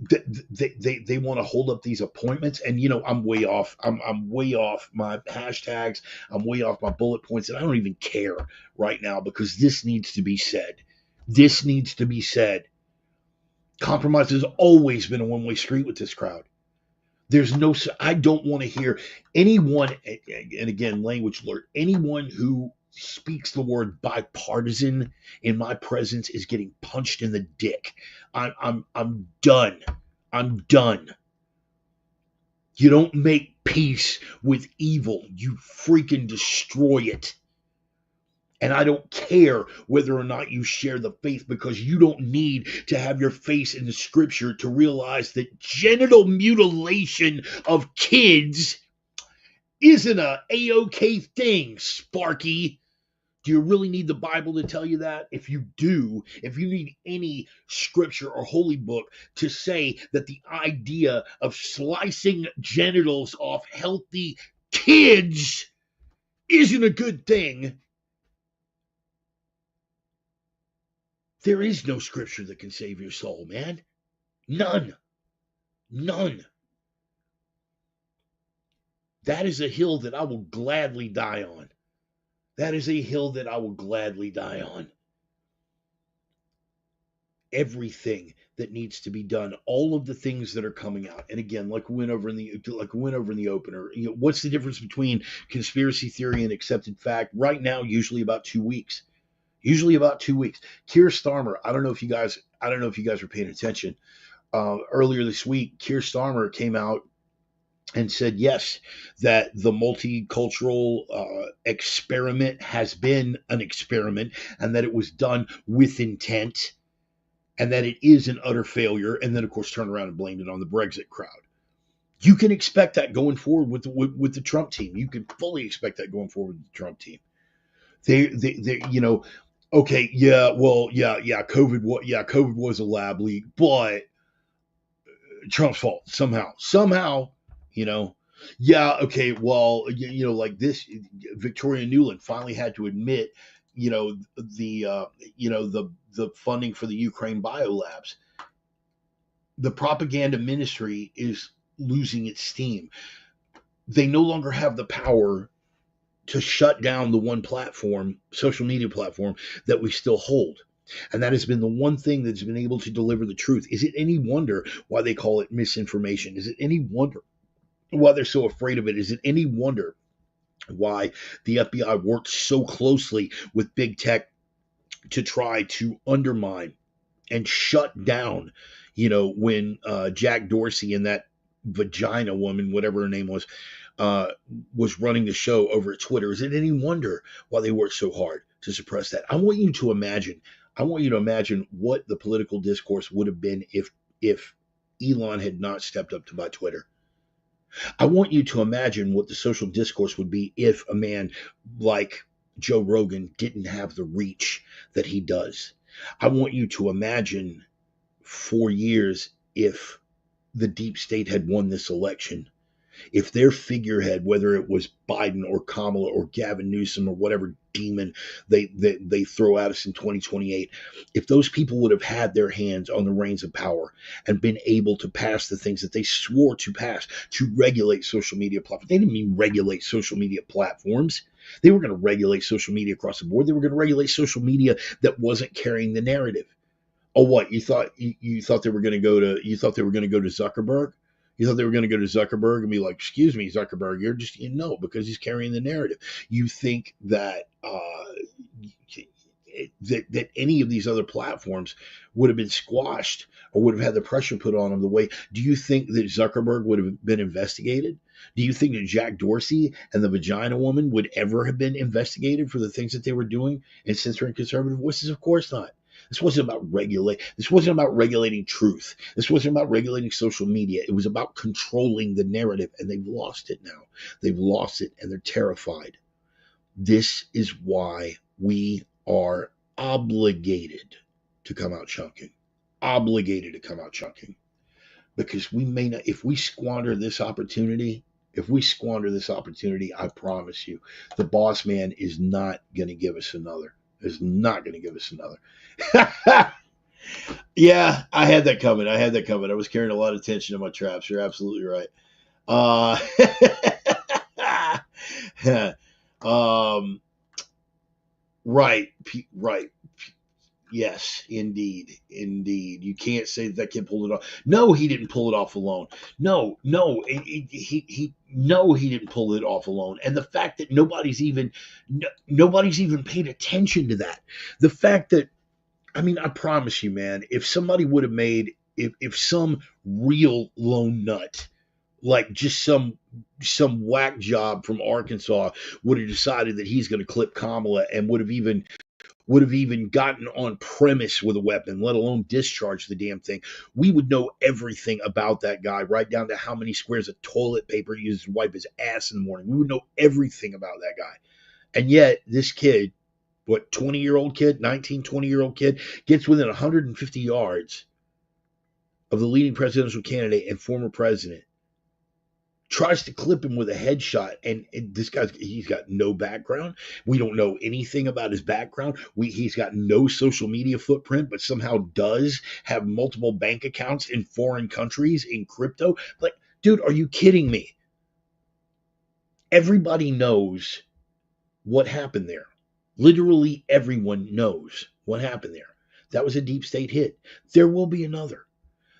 They want to hold up these appointments, and I'm way off. I'm way off my hashtags. I'm way off my bullet points, and I don't even care right now because this needs to be said. This needs to be said. Compromise has always been a one-way street with this crowd. I don't want to hear anyone, and again, language alert, anyone who speaks the word bipartisan in my presence is getting punched in the dick. I'm done. I'm done. You don't make peace with evil. You freaking destroy it. And I don't care whether or not you share the faith, because you don't need to have your face in the scripture to realize that genital mutilation of kids isn't a A-OK thing, Sparky. Do you really need the Bible to tell you that? If you do, if you need any scripture or holy book to say that the idea of slicing genitals off healthy kids isn't a good thing, there is no scripture that can save your soul, man. None. None. That is a hill that I will gladly die on. That is a hill that I will gladly die on. Everything that needs to be done, all of the things that are coming out, and again, like we went over in the opener, what's the difference between conspiracy theory and accepted fact? Right now, usually about 2 weeks. Usually about 2 weeks. Keir Starmer, I don't know if you guys were paying attention. Earlier this week, Keir Starmer came out and said yes, that the multicultural experiment has been an experiment, and that it was done with intent, and that it is an utter failure. And then, of course, turned around and blamed it on the Brexit crowd. You can expect that going forward with the Trump team. You can fully expect that going forward with the Trump team. They okay, yeah, well, yeah, COVID was a lab leak, but Trump's fault somehow, you know. Yeah, okay, well, like this, Victoria Nuland finally had to admit, the the funding for the Ukraine biolabs. The propaganda ministry is losing its steam. They no longer have the power to shut down the one platform, social media platform, that we still hold. And that has been the one thing that's been able to deliver the truth. Is it any wonder why they call it misinformation? Is it any wonder why they're so afraid of it? Is it any wonder why the FBI worked so closely with big tech to try to undermine and shut down, when Jack Dorsey and that vagina woman, whatever her name was running the show over at Twitter? Is it any wonder why they worked so hard to suppress that? I want you to imagine what the political discourse would have been if Elon had not stepped up to buy Twitter. I want you to imagine what the social discourse would be if a man like Joe Rogan didn't have the reach that he does. I want you to imagine 4 years if the deep state had won this election. If their figurehead, whether it was Biden or Kamala or Gavin Newsom or whatever demon they throw at us in 2028, if those people would have had their hands on the reins of power and been able to pass the things that they swore to pass, to regulate social media platforms. They didn't mean regulate social media platforms. They were going to regulate social media across the board. They were going to regulate social media that wasn't carrying the narrative. Oh, what? You thought they were going to go to Zuckerberg? You thought they were going to go to Zuckerberg and be like, "Excuse me, Zuckerberg, you're just," because he's carrying the narrative. You think that that any of these other platforms would have been squashed or would have had the pressure put on them the way? Do you think that Zuckerberg would have been investigated? Do you think that Jack Dorsey and the vagina woman would ever have been investigated for the things that they were doing and censoring conservative voices? Of course not. This wasn't about regulating truth. This wasn't about regulating social media. It was about controlling the narrative, and they've lost it now. They've lost it, and they're terrified. This is why we are obligated to come out chunking. Obligated to come out chunking. Because we may not, if we squander this opportunity, I promise you, the boss man is not going to give us another. Yeah, I had that coming. I was carrying a lot of tension in my traps. You're absolutely right. Right. Yes, indeed. You can't say that kid pulled it off. No, he didn't pull it off alone. No, he didn't pull it off alone. And the fact that nobody's even paid attention to that. The fact that, I promise you, man, if somebody would have made, if some real lone nut, like just some whack job from Arkansas would have decided that he's going to clip Kamala and would have even gotten on premise with a weapon, let alone discharge the damn thing, we would know everything about that guy, right down to how many squares of toilet paper he uses to wipe his ass in the morning. We would know everything about that guy. And yet this kid, 20-year-old kid, 20-year-old kid, gets within 150 yards of the leading presidential candidate and former president, tries to clip him with a headshot, and this he's got no background. We don't know anything about his background. He's got no social media footprint, but somehow does have multiple bank accounts in foreign countries in crypto. Like, dude, are you kidding me? Everybody knows what happened there. Literally everyone knows what happened there. That was a deep state hit. There will be another.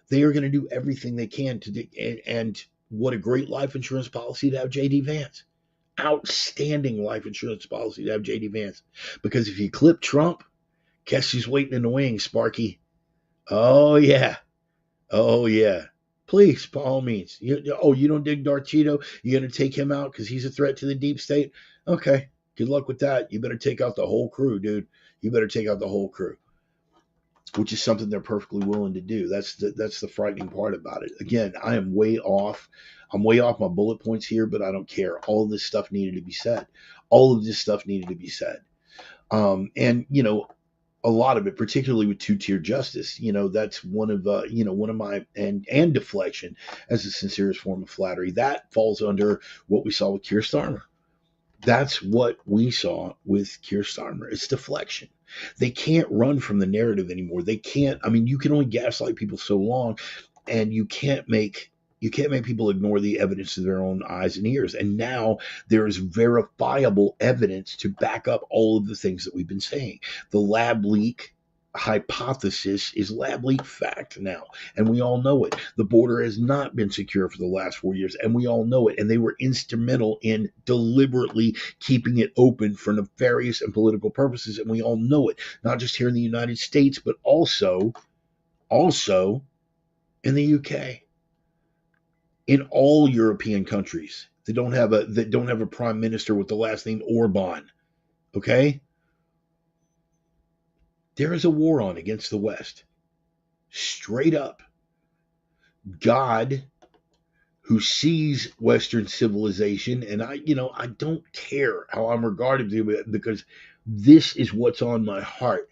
They are going to do everything they can to do, and what a great life insurance policy to have J.D. Vance. Outstanding life insurance policy to have J.D. Vance. Because if you clip Trump, Guess who's waiting in the wings, Sparky? Oh, yeah. Oh, yeah. Please, by all means. You don't dig Darth Cheeto? You're going to take him out because he's a threat to the deep state? Okay. Good luck with that. You better take out the whole crew, dude. You better take out the whole crew, which is something they're perfectly willing to do. That's the frightening part about it. Again, I am way off. I'm way off my bullet points here, but I don't care. All of this stuff needed to be said. All of this stuff needed to be said. And a lot of it, particularly with two-tier justice, that's one of my and deflection as the sincerest form of flattery. That falls under what we saw with Keir Starmer. That's what we saw with Keir Starmer. It's deflection. They can't run from the narrative anymore. They can't. I mean, you can only gaslight people so long, and you can't make people ignore the evidence of their own eyes and ears. And now there is verifiable evidence to back up all of the things that we've been saying. The lab leak hypothesis is lab leak fact now, and we all know it. The border has not been secure for the last 4 years, and we all know it. And they were instrumental in deliberately keeping it open for nefarious and political purposes, and we all know it. Not just here in the United States, but also in the UK, in all European countries that don't have a prime minister with the last name Orban. Okay. There is a war on against the West. Straight up. God, who sees Western civilization, and I don't care how I'm regarded because this is what's on my heart.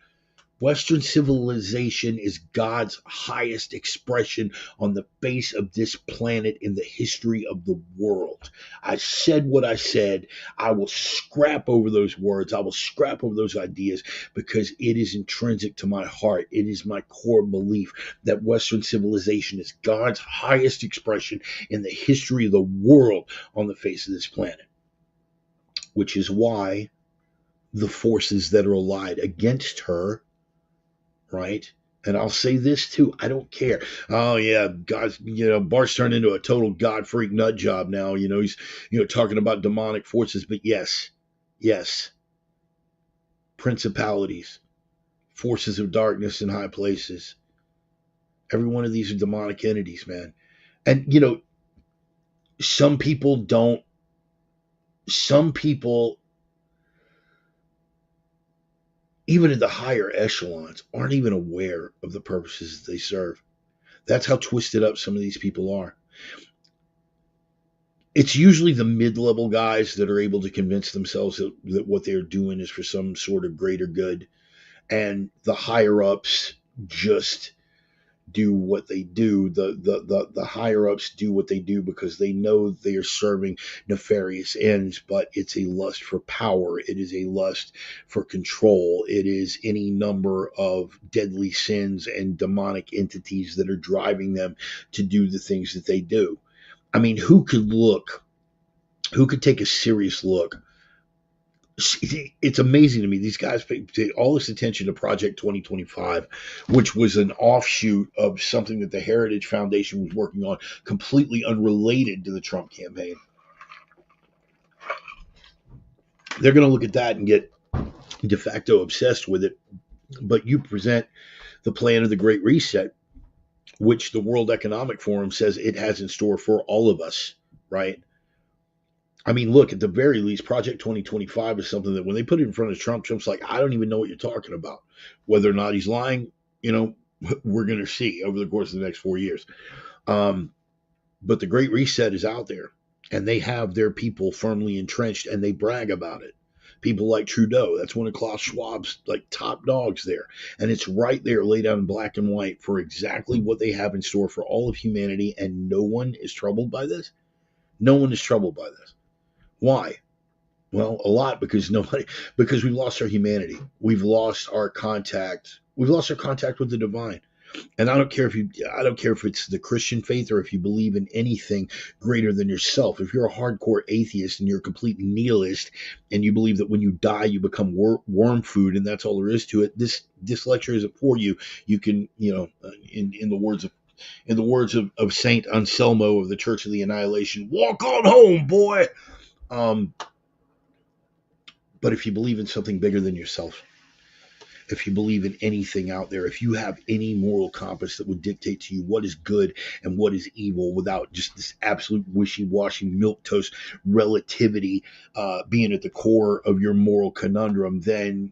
Western civilization is God's highest expression on the face of this planet in the history of the world. I said what I said. I will scrap over those words. I will scrap over those ideas because it is intrinsic to my heart. It is my core belief that Western civilization is God's highest expression in the history of the world on the face of this planet, which is why the forces that are allied against her, right? And I'll say this too. I don't care. Oh yeah, God's, Bart's turned into a total God freak nut job now. He's, talking about demonic forces. But yes, principalities, forces of darkness in high places. Every one of these are demonic entities, man. And some people, even in the higher echelons, aren't even aware of the purposes they serve. That's how twisted up some of these people are. It's usually the mid-level guys that are able to convince themselves that what they're doing is for some sort of greater good. And the higher-ups just do what they do. The higher-ups do what they do because they know they are serving nefarious ends, but it's a lust for power. It is a lust for control. It is any number of deadly sins and demonic entities that are driving them to do the things that they do. I mean, who could take a serious look? It's amazing to me. These guys pay all this attention to Project 2025, which was an offshoot of something that the Heritage Foundation was working on, completely unrelated to the Trump campaign. They're going to look at that and get de facto obsessed with it. But you present the plan of the Great Reset, which the World Economic Forum says it has in store for all of us, right? I mean, look, at the very least, Project 2025 is something that when they put it in front of Trump, Trump's like, I don't even know what you're talking about. Whether or not he's lying, we're going to see over the course of the next 4 years. But the Great Reset is out there, and they have their people firmly entrenched, and they brag about it. People like Trudeau, that's one of Klaus Schwab's top dogs there. And it's right there laid out in black and white for exactly what they have in store for all of humanity, and no one is troubled by this. No one is troubled by this. Why? Well, a lot because we've lost our humanity. We've lost our contact. We've lost our contact with the divine. And I don't care if it's the Christian faith or if you believe in anything greater than yourself. If you're a hardcore atheist and you're a complete nihilist and you believe that when you die you become worm food and that's all there is to it, this lecture isn't for you. You can, in the words of Saint Anselmo of the Church of the Annihilation, walk on home, boy. But if you believe in something bigger than yourself, if you believe in anything out there, if you have any moral compass that would dictate to you what is good and what is evil without just this absolute wishy-washy milquetoast relativity being at the core of your moral conundrum, then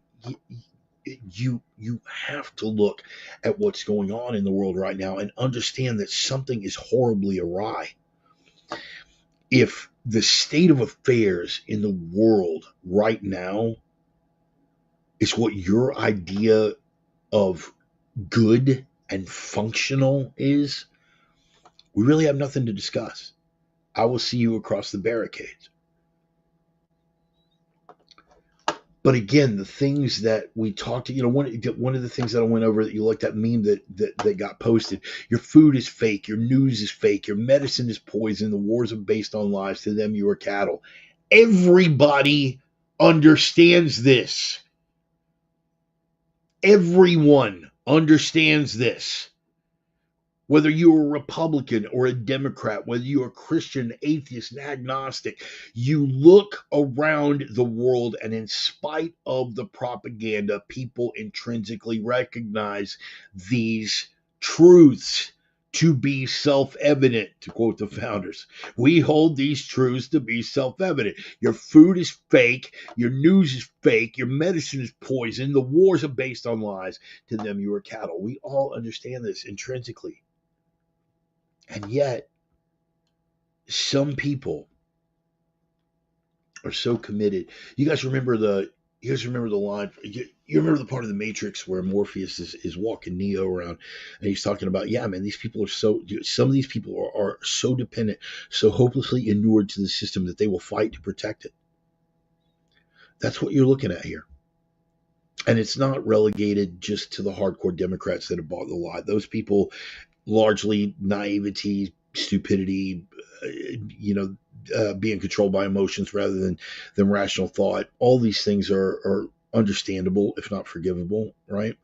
you have to look at what's going on in the world right now and understand that something is horribly awry. If the state of affairs in the world right now is what your idea of good and functional is, we really have nothing to discuss. I will see you across the barricades. But again, the things that we talked to, one of the things that I went over that you like that meme that got posted. Your food is fake. Your news is fake. Your medicine is poison. The wars are based on lies. To them, you are cattle. Everybody understands this. Everyone understands this. Whether you're a Republican or a Democrat, whether you're a Christian, atheist, and agnostic, you look around the world and in spite of the propaganda, people intrinsically recognize these truths to be self-evident, to quote the founders. We hold these truths to be self-evident. Your food is fake. Your news is fake. Your medicine is poison. The wars are based on lies. To them, you are cattle. We all understand this intrinsically. And yet, some people are so committed. You guys remember the line? You remember the part of the Matrix where Morpheus is walking Neo around, and he's talking about, yeah, man, these people are some of these people are so dependent, so hopelessly inured to the system that they will fight to protect it. That's what you're looking at here. And it's not relegated just to the hardcore Democrats that have bought the lie. Those people, largely naivety, stupidity, being controlled by emotions rather than rational thought. All these things are understandable, if not forgivable, right?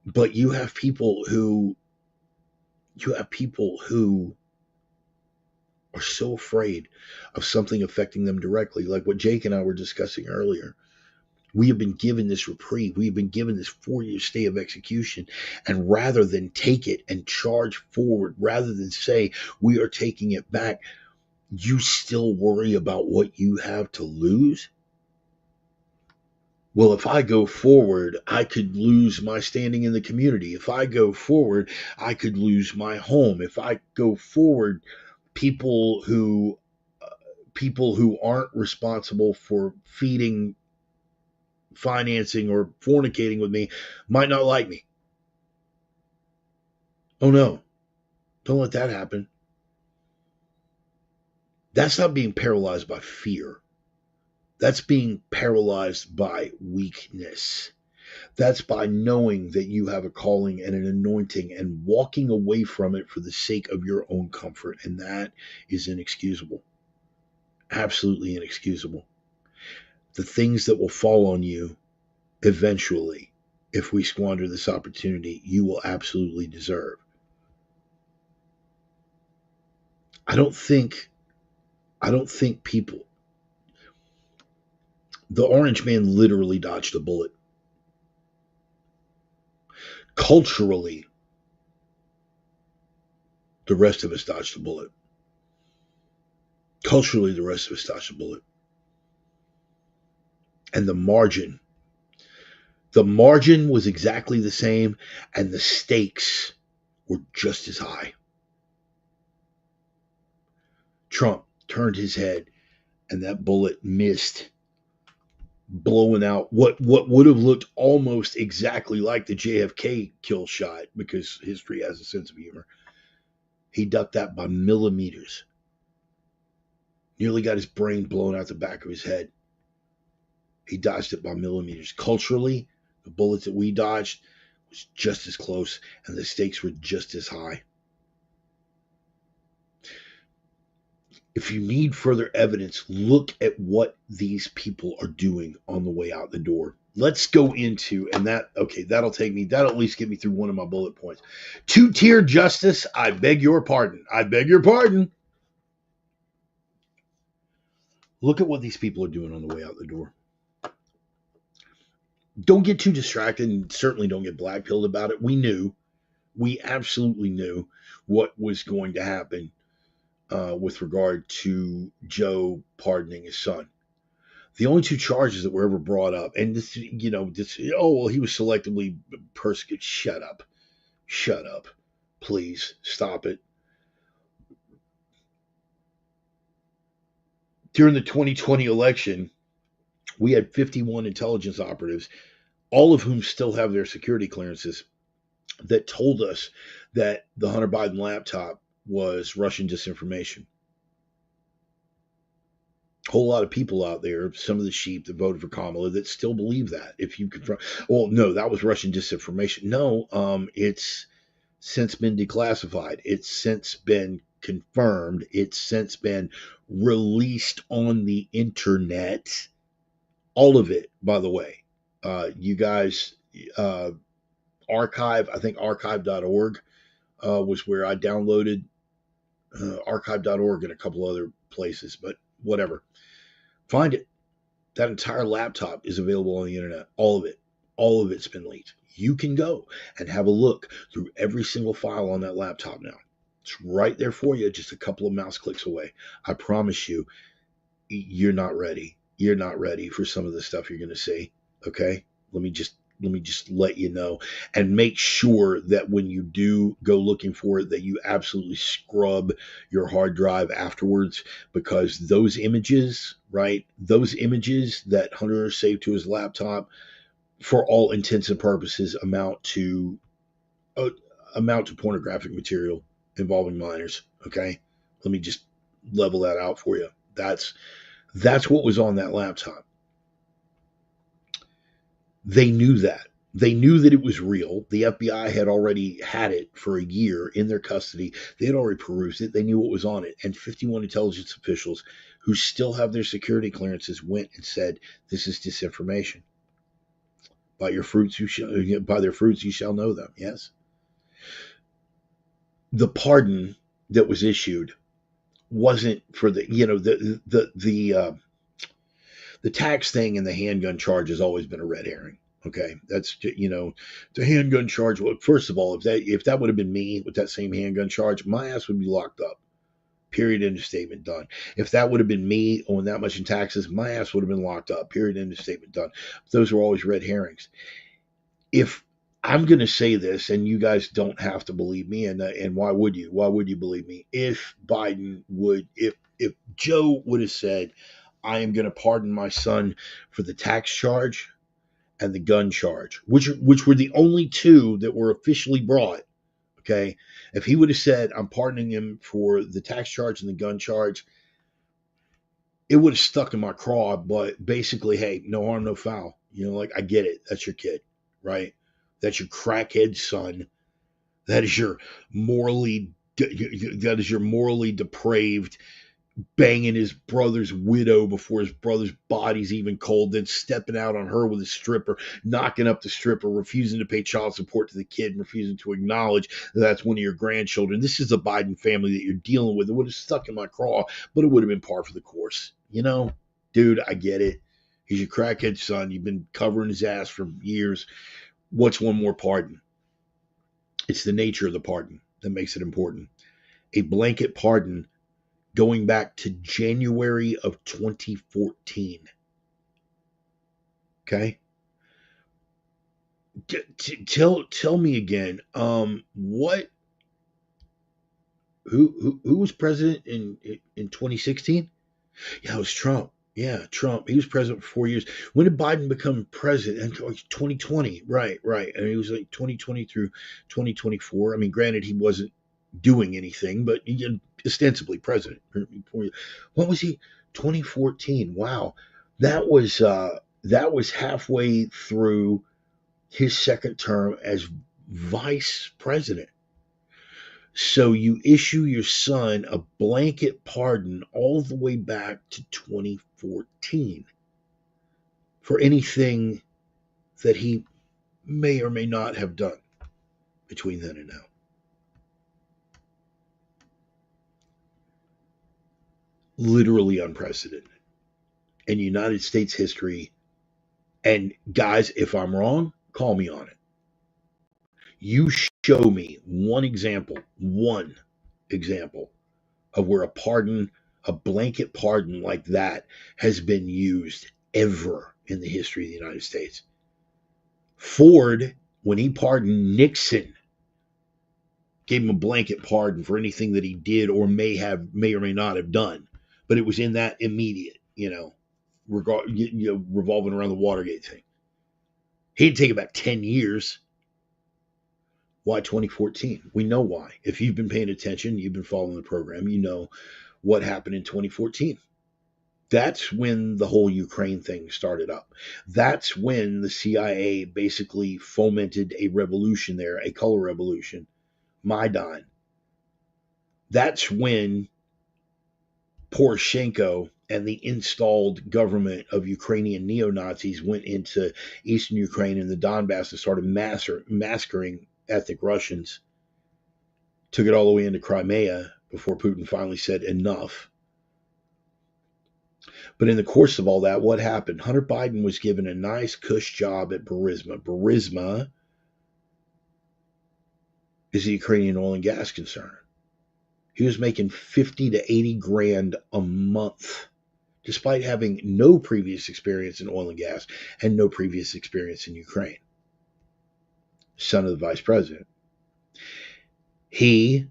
But you have people who are so afraid of something affecting them directly, like what Jake and I were discussing earlier. We have been given this reprieve. We have been given this 4-year stay of execution. And rather than take it and charge forward, rather than say we are taking it back, you still worry about what you have to lose? Well, if I go forward, I could lose my standing in the community. If I go forward, I could lose my home. If I go forward, people who aren't responsible for feeding, financing, or fornicating with me might not like me. Oh no, don't let that happen. That's not being paralyzed by fear. That's being paralyzed by weakness. That's by knowing that you have a calling and an anointing and walking away from it for the sake of your own comfort. And that is inexcusable. Absolutely inexcusable. The things that will fall on you eventually, if we squander this opportunity, you will absolutely deserve. I don't think people, the orange man literally dodged a bullet. Culturally, the rest of us dodged a bullet. Culturally, the rest of us dodged a bullet. And the margin was exactly the same, and the stakes were just as high. Trump turned his head, and that bullet missed, blowing out what would have looked almost exactly like the JFK kill shot, because history has a sense of humor. He ducked that by millimeters. Nearly got his brain blown out the back of his head. He dodged it by millimeters. Culturally, the bullets that we dodged was just as close, and the stakes were just as high. If you need further evidence, look at what these people are doing on the way out the door. Let's go into, and that'll at least get me through one of my bullet points. 2-tier justice, I beg your pardon. I beg your pardon. Look at what these people are doing on the way out the door. Don't get too distracted, and certainly don't get blackpilled about it. We absolutely knew what was going to happen with regard to Joe pardoning his son. The only two charges that were ever brought up, and this, oh, well, he was selectively persecuted. Shut up, please stop it. During the 2020 election, we had 51 intelligence operatives, all of whom still have their security clearances, that told us that the Hunter Biden laptop was Russian disinformation. A whole lot of people out there, some of the sheep that voted for Kamala, that still believe that. If you confront, well, no, that was Russian disinformation. No, it's since been declassified. It's since been confirmed. It's since been released on the internet. All of it, by the way. You guys, archive, I think archive.org was where I downloaded archive.org and a couple other places, but whatever. Find it. That entire laptop is available on the internet. All of it. All of it's been leaked. You can go and have a look through every single file on that laptop now. It's right there for you, just a couple of mouse clicks away. I promise you, you're not ready. You're not ready for some of the stuff you're going to see. Okay? Let me just let you know, and make sure that when you do go looking for it, that you absolutely scrub your hard drive afterwards, because those images, right? Those images that Hunter saved to his laptop, for all intents and purposes, amount to pornographic material involving minors. Okay? Let me just level that out for you. That's what was on that laptop. They knew that. They knew that it was real. The FBI had already had it for a year in their custody. They had already perused it. They knew what was on it. And 51 intelligence officials who still have their security clearances went and said, this is disinformation. By their fruits you shall know them. Yes. The pardon that was issued wasn't for the tax thing, and the handgun charge has always been a red herring. Okay, that's the handgun charge. Well, first of all, if that would have been me with that same handgun charge, my ass would be locked up. Period. End of statement. Done. If that would have been me owing that much in taxes, my ass would have been locked up. Period. End of statement. Done. Those were always red herrings. If I'm going to say this, and you guys don't have to believe me, and why would you? Why would you believe me? If Joe would have said, I am going to pardon my son for the tax charge and the gun charge, which were the only two that were officially brought. Okay, if he would have said, I'm pardoning him for the tax charge and the gun charge, it would have stuck in my craw. But basically, hey, no harm, no foul. Like, I get it. That's your kid, right? That's your crackhead son. That is your morally depraved, banging his brother's widow before his brother's body's even cold, then stepping out on her with a stripper, knocking up the stripper, refusing to pay child support to the kid, and refusing to acknowledge that that's one of your grandchildren. This is the Biden family that you're dealing with. It would have stuck in my craw, but it would have been par for the course. Dude, I get it. He's your crackhead son. You've been covering his ass for years. What's one more pardon? It's the nature of the pardon that makes it important. A blanket pardon going back to January of 2014. Okay? Tell me again, who was president in 2016? Yeah, it was Trump. Yeah, Trump. He was president for 4 years. When did Biden become president? 2020. Right. And he was like 2020 through 2024. I mean, granted, he wasn't doing anything, but he ostensibly president. What was he? 2014. Wow, that was halfway through his second term as vice president. So you issue your son a blanket pardon all the way back to 2014 for anything that he may or may not have done between then and now. Literally unprecedented in United States history And guys, if I'm wrong, call me on it. You show me one example of where a pardon, a blanket pardon like that has been used ever in the history of the United States. Ford, when he pardoned Nixon, gave him a blanket pardon for anything that he did or may or may not have done. But it was in that immediate, revolving around the Watergate thing. He'd take about 10 years. Why 2014? We know why. If you've been paying attention, you've been following the program, you know what happened in 2014. That's when the whole Ukraine thing started up. That's when the CIA basically fomented a revolution there, a color revolution, Maidan. That's when Poroshenko and the installed government of Ukrainian neo-Nazis went into eastern Ukraine and the Donbass and started massacring ethnic Russians. Took it all the way into Crimea before Putin finally said enough. But in the course of all that, what happened? Hunter Biden was given a nice cush job at Burisma. Burisma is the Ukrainian oil and gas concern. He was making 50 to 80 grand a month, despite having no previous experience in oil and gas and no previous experience in Ukraine. Son of the vice president. He,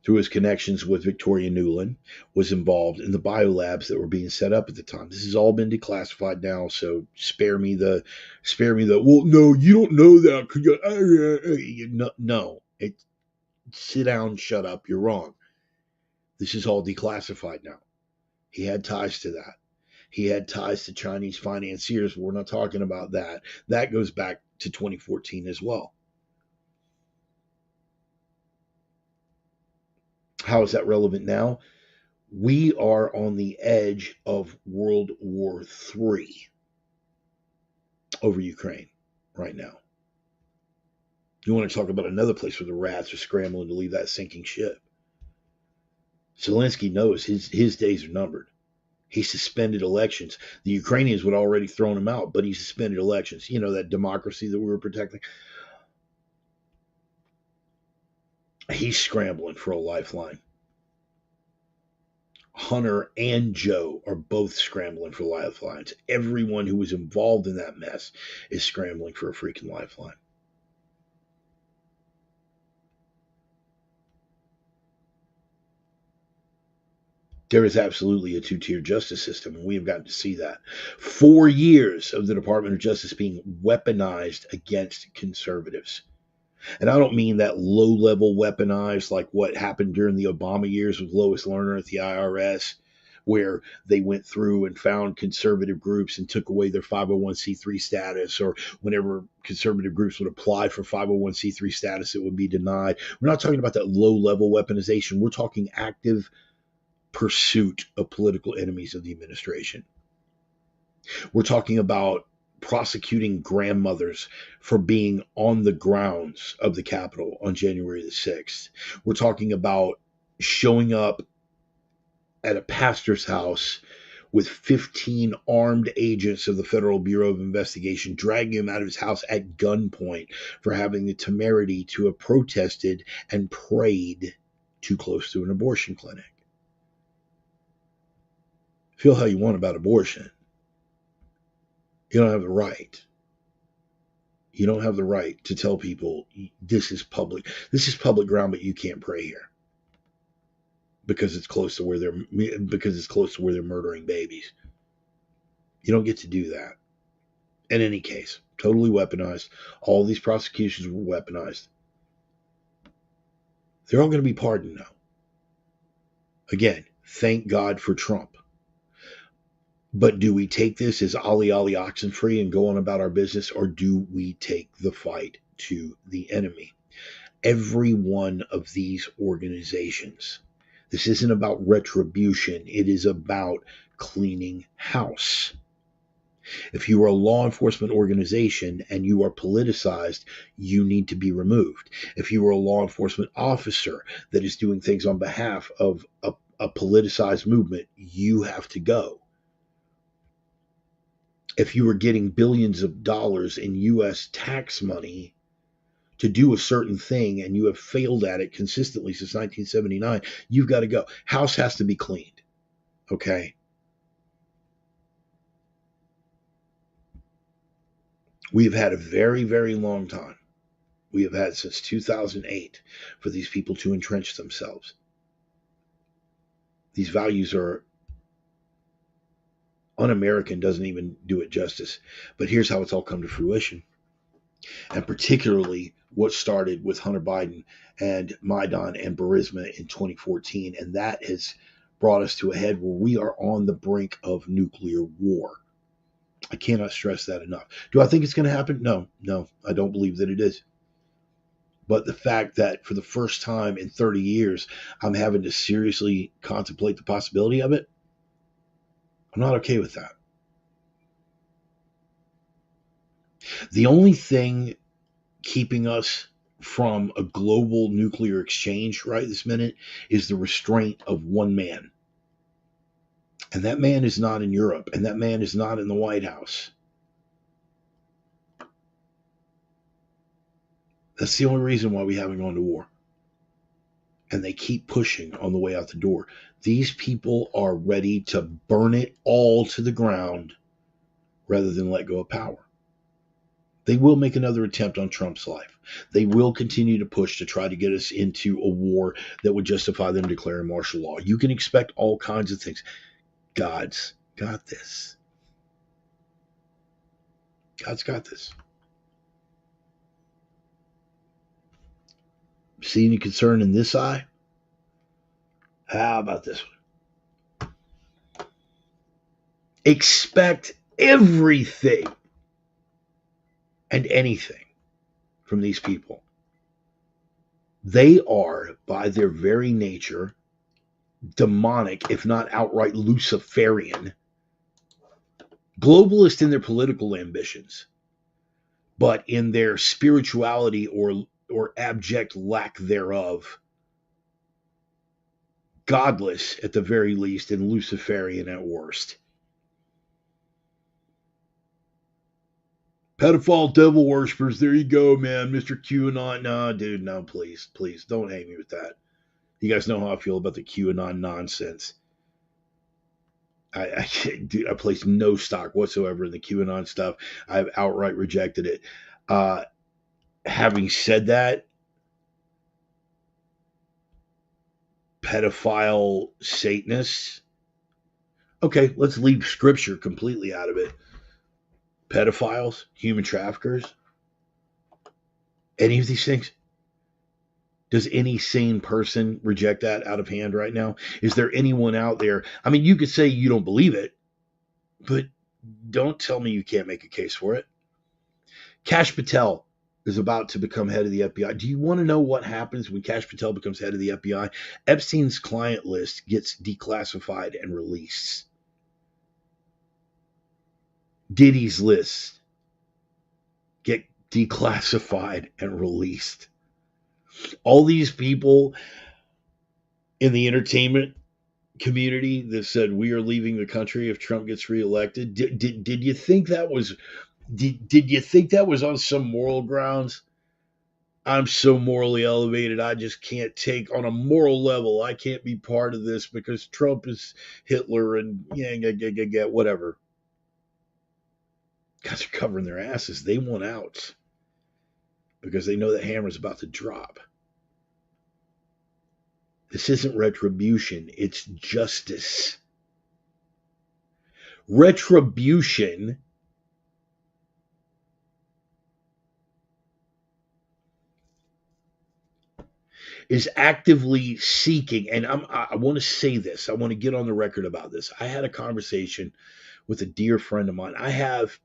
through his connections with Victoria Nuland, was involved in the biolabs that were being set up at the time. This has all been declassified now, so spare me the, well, no, you don't know that. No. Sit down, shut up, you're wrong. This is all declassified now. He had ties to that. He had ties to Chinese financiers, but we're not talking about that. That goes back to 2014 as well. How is that relevant now? We are on the edge of World War III over Ukraine right now. You want to talk about another place where the rats are scrambling to leave that sinking ship. Zelensky knows his days are numbered. He suspended elections. The Ukrainians would already thrown him out, but he suspended elections. You know, that democracy that we were protecting. He's scrambling for a lifeline. Hunter and Joe are both scrambling for lifelines. Everyone who was involved in that mess is scrambling for a freaking lifeline. There is absolutely a two-tier justice system, and we have gotten to see that. 4 years of the Department of Justice being weaponized against conservatives. And I don't mean that low-level weaponized like what happened during the Obama years with Lois Lerner at the IRS, where they went through and found conservative groups and took away their 501c3 status, or whenever conservative groups would apply for 501c3 status, it would be denied. We're not talking about that low-level weaponization. We're talking active pursuit of political enemies of the administration. We're talking about prosecuting grandmothers for being on the grounds of the Capitol on January the 6th. We're talking about showing up at a pastor's house with 15 armed agents of the Federal Bureau of Investigation, dragging him out of his house at gunpoint for having the temerity to have protested and prayed too close to an abortion clinic. Feel how you want about abortion. You don't have the right. You don't have the right to tell people this is public ground, but you can't pray here because it's close to where they're murdering babies. You don't get to do that. In any case, totally weaponized. All these prosecutions were weaponized. They're all going to be pardoned now. Again, thank God for Trump. But do we take this as ollie Oxenfree and go on about our business, or do we take the fight to the enemy? Every one of these organizations, this isn't about retribution. It is about cleaning house. If you are a law enforcement organization and you are politicized, you need to be removed. If you are a law enforcement officer that is doing things on behalf of a politicized movement, you have to go. if you were getting billions of dollars in U.S. tax money to do a certain thing and you have failed at it consistently since 1979, you've got to go. House has to be cleaned. Okay. We have had a very, very long time. We have had since 2008 for these people to entrench themselves. These values are un-American, doesn't even do it justice. But here's how it's all come to fruition. And particularly what started with Hunter Biden and Maidan and Burisma in 2014. And that has brought us to a head where we are on the brink of nuclear war. I cannot stress that enough. Do I think it's going to happen? No, I don't believe that it is. But the fact that for the first time in 30 years, I'm having to seriously contemplate the possibility of it, I'm not okay with that. The only thing keeping us from a global nuclear exchange right this minute is the restraint of one man. And that man is not in Europe, and that man is not in the White House. That's the only reason why we haven't gone to war. And they keep pushing on the way out the door. These people are ready to burn it all to the ground rather than let go of power. They will make another attempt on Trump's life. They will continue to push to try to get us into a war that would justify them declaring martial law. You can expect all kinds of things. God's got this. God's got this. See any concern in this eye? How about this one? Expect everything and anything from these people. They are, by their very nature, demonic, if not outright Luciferian, globalist in their political ambitions, but in their spirituality or abject lack thereof, godless at the very least and Luciferian at worst. Pedophile devil worshippers, there you go, man. Mr. QAnon. No, dude, no, please, don't hate me with that. You guys know how I feel about the QAnon nonsense. I place no stock whatsoever in the QAnon stuff. I've outright rejected it. Having said that, pedophile Satanists, okay, let's leave scripture completely out of it. Pedophiles, human traffickers, any of these things. Does any sane person reject that out of hand right now? Is there anyone out there? I mean, you could say you don't believe it, but don't tell me you can't make a case for it. Kash Patel is about to become head of the FBI. Do you want to know what happens when Kash Patel becomes head of the FBI? Epstein's client list gets declassified and released. Diddy's list get declassified and released. All these people in the entertainment community that said we are leaving the country if Trump gets reelected. Did you think that was did you think that was on some moral grounds? I'm so morally elevated, I just can't take on a moral level. I can't be part of this because Trump is Hitler and whatever. Guys are covering their asses. They want out because they know that hammer's about to drop. This isn't retribution, it's justice. Retribution is actively seeking, and I want to say this. I want to get on the record about this. I had a conversation with a dear friend of mine. I have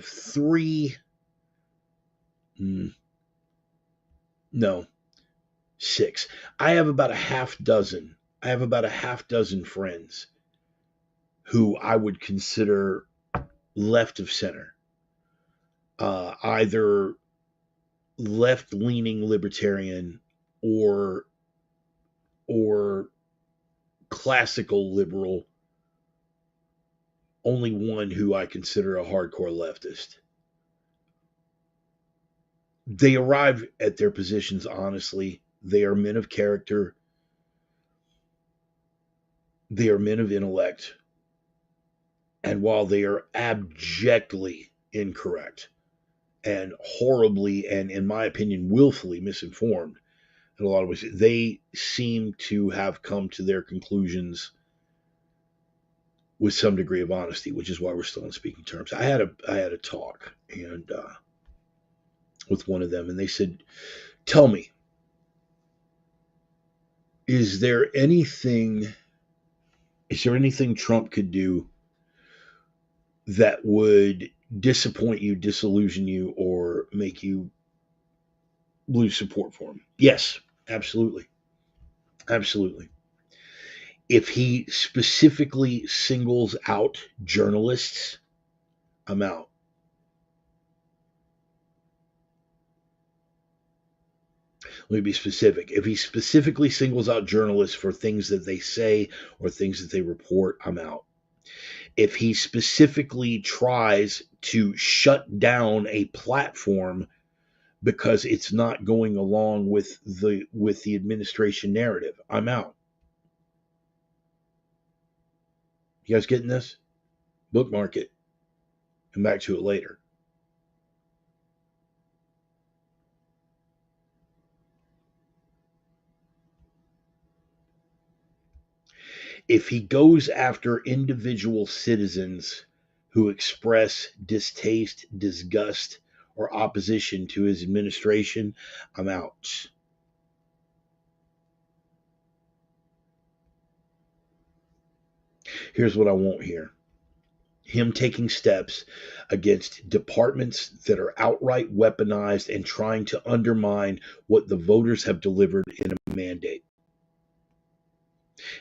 three, no, six. I have about a half dozen. I have about a half dozen friends who I would consider left of center, either left-leaning libertarian or classical liberal only one who I consider a hardcore leftist. They arrive at their positions honestly. They are men of character. They are men of intellect. And while they are abjectly incorrect and horribly, and in my opinion, willfully misinformed in a lot of ways, they seem to have come to their conclusions with some degree of honesty, which is why we're still on speaking terms. I had a talk and with one of them, and they said, "Tell me, is there anything Trump could do that would disappoint you, disillusion you, or make you lose support for him?" Yes, absolutely. Absolutely. If he specifically singles out journalists, I'm out. Let me be specific. If he specifically singles out journalists for things that they say or things that they report, I'm out. If he specifically tries to shut down a platform because it's not going along with the administration narrative, I'm out. You guys getting this? Bookmark it. Come back to it later. If he goes after individual citizens who express distaste, disgust, or opposition to his administration, I'm out. Here's what I won't hear: him taking steps against departments that are outright weaponized and trying to undermine what the voters have delivered in a mandate.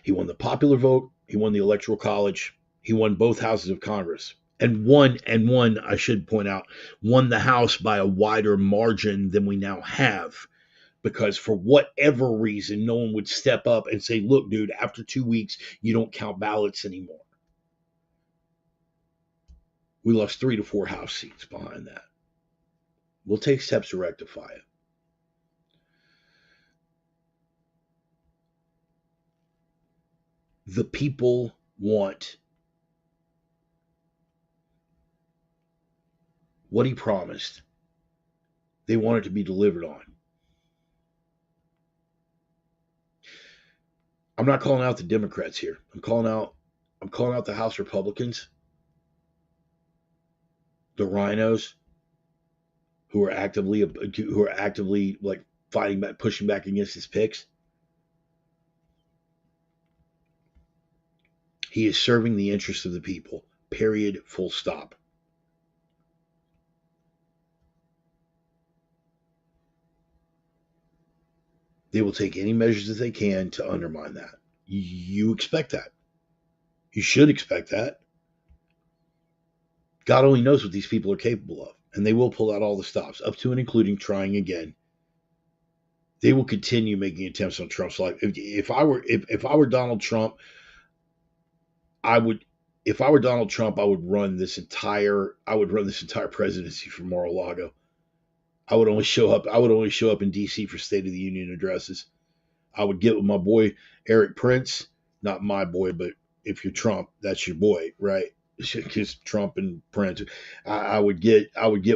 He won the popular vote, he won the electoral college, he won both houses of Congress. And one, I should point out, won the House by a wider margin than we now have. Because for whatever reason, no one would step up and say, "Look, dude, after 2 weeks, you don't count ballots anymore." We lost 3 to 4 House seats behind that. We'll take steps to rectify it. The people want what he promised. They want it to be delivered on. I'm not calling out the Democrats here. I'm calling out the House Republicans, the rhinos who are actively like fighting back, pushing back against his picks. He is serving the interests of the people. Period. Full stop. They will take any measures that they can to undermine that. You expect that. You should expect that. God only knows what these people are capable of, and they will pull out all the stops, up to and including trying again. They will continue making attempts on Trump's life. If I were Donald Trump, I would. If I were Donald Trump, I would run this entire presidency from Mar-a-Lago. I would only show up in D.C. for State of the Union addresses. I would get with my boy Eric Prince, not my boy, but if you're Trump, that's your boy, right? Because Trump and Prince, I would get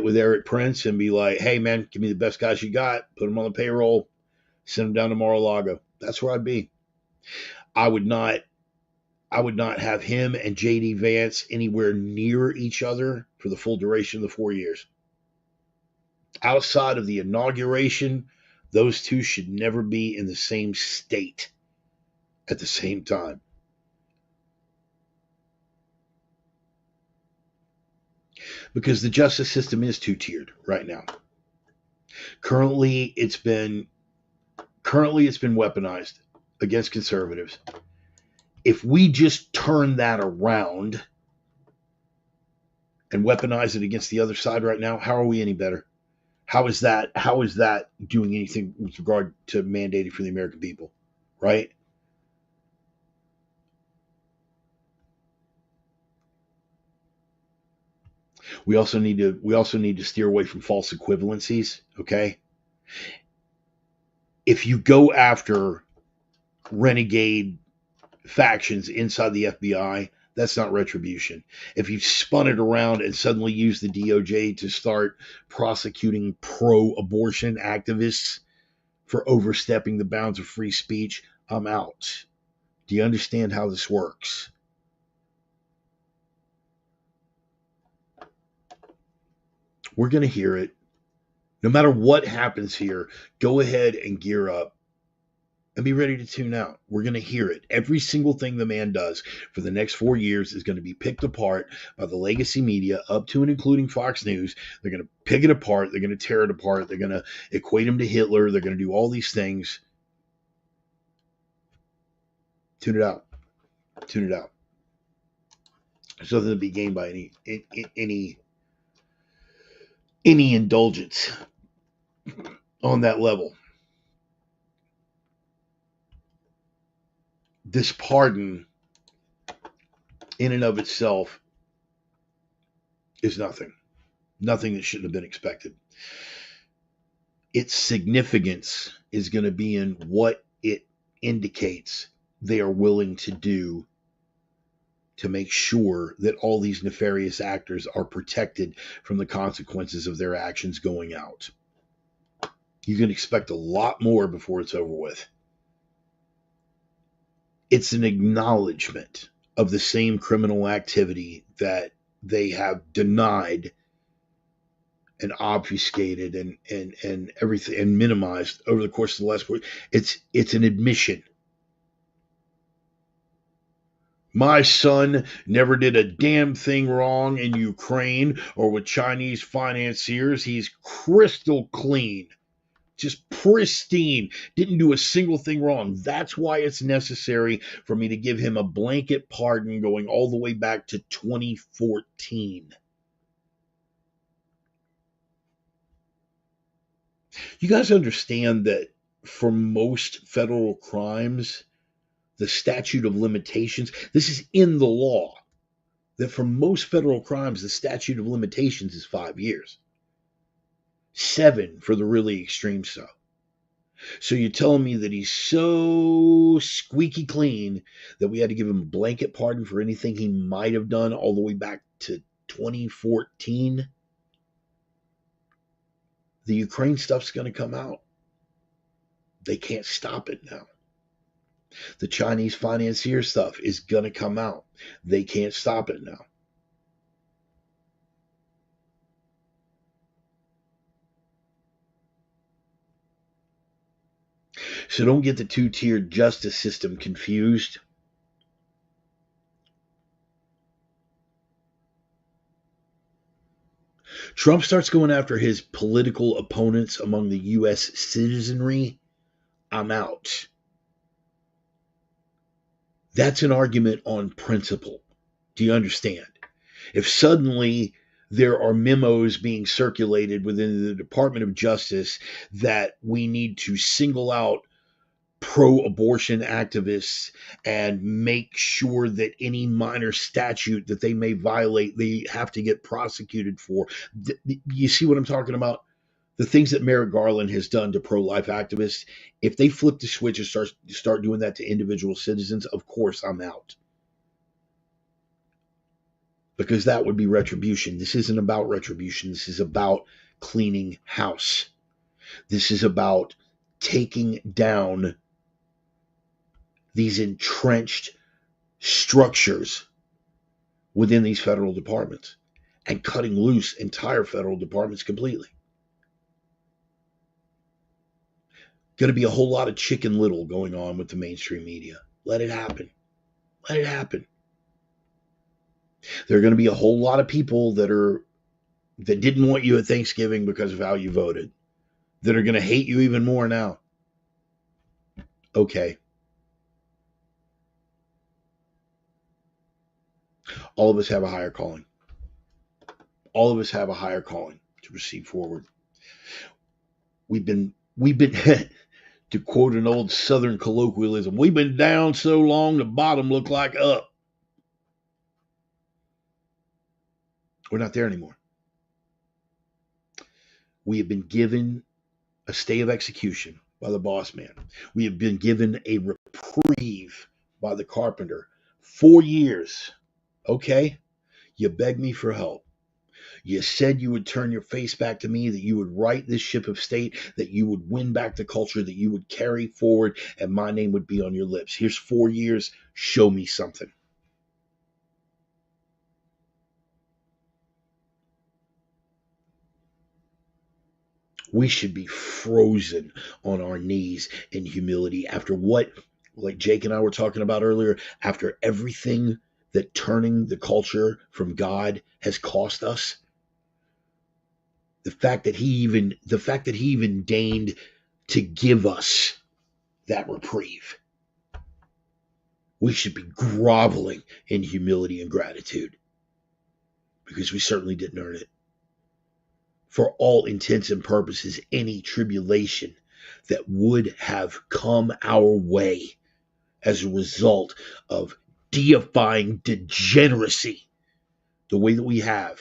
with Eric Prince and be like, "Hey man, give me the best guys you got, put them on the payroll, send them down to Mar-a-Lago." That's where I'd be. I would not have him and JD Vance anywhere near each other for the full duration of the 4 years. Outside of the inauguration, those two should never be in the same state at the same time. Because the justice system is two-tiered right now. Currently, it's been weaponized against conservatives. If we just turn that around and weaponize it against the other side right now, how are we any better? How is that doing anything with regard to mandating for the American people, right? We also need to steer away from false equivalencies. Okay, if you go after renegade factions inside the FBI, that's not retribution. If you spun it around and suddenly used the DOJ to start prosecuting pro-abortion activists for overstepping the bounds of free speech, I'm out. Do you understand how this works? We're going to hear it. No matter what happens here, go ahead and gear up and be ready to tune out. We're going to hear it. Every single thing the man does for the next 4 years is going to be picked apart by the legacy media, up to and including Fox News. They're going to pick it apart. They're going to tear it apart. They're going to equate him to Hitler. They're going to do all these things. Tune it out. Tune it out. There's nothing to be gained by any indulgence on that level. This pardon in and of itself is nothing that shouldn't have been expected. Its significance is going to be in what it indicates they are willing to do to make sure that all these nefarious actors are protected from the consequences of their actions going out. You can expect a lot more before it's over with. It's an acknowledgement of the same criminal activity that they have denied and obfuscated and everything and minimized over the course of the last 4 years. It's an admission. My son never did a damn thing wrong in Ukraine or with Chinese financiers. He's crystal clean. Just pristine. Didn't do a single thing wrong. That's why it's necessary for me to give him a blanket pardon going all the way back to 2014. You guys understand that for most federal crimes, the statute of limitations, this is in the law, that for most federal crimes, the statute of limitations is 5 years. 7 for the really extreme stuff. So you're telling me that he's so squeaky clean that we had to give him a blanket pardon for anything he might have done all the way back to 2014? The Ukraine stuff's going to come out. They can't stop it now. The Chinese financier stuff is going to come out. They can't stop it now. So don't get the two-tiered justice system confused. Trump starts going after his political opponents among the U.S. citizenry. I'm out. That's an argument on principle. Do you understand? If suddenly there are memos being circulated within the Department of Justice that we need to single out pro-abortion activists and make sure that any minor statute that they may violate, they have to get prosecuted for. You see what I'm talking about? The things that Merrick Garland has done to pro-life activists, if they flip the switch and start doing that to individual citizens, of course I'm out. Because that would be retribution. This isn't about retribution. This is about cleaning house. This is about taking down these entrenched structures within these federal departments and cutting loose entire federal departments completely. Going to be a whole lot of Chicken Little going on with the mainstream media. Let it happen. Let it happen. There are going to be a whole lot of people that didn't want you at Thanksgiving because of how you voted, that are going to hate you even more now. Okay. All of us have a higher calling. All of us have a higher calling to proceed forward. We've been to quote an old Southern colloquialism, we've been down so long the bottom looked like up. We're not there anymore. We have been given a stay of execution by the boss man. We have been given a reprieve by the carpenter. 4 years. Okay? You begged me for help. You said you would turn your face back to me, that you would right this ship of state, that you would win back the culture, that you would carry forward, and my name would be on your lips. Here's 4 years. Show me something. We should be frozen on our knees in humility after what, like Jake and I were talking about earlier, after everything that turning the culture from God has cost us. The fact that he even deigned to give us that reprieve. We should be groveling in humility and gratitude, because we certainly didn't earn it. For all intents and purposes, any tribulation that would have come our way as a result of deifying degeneracy the way that we have,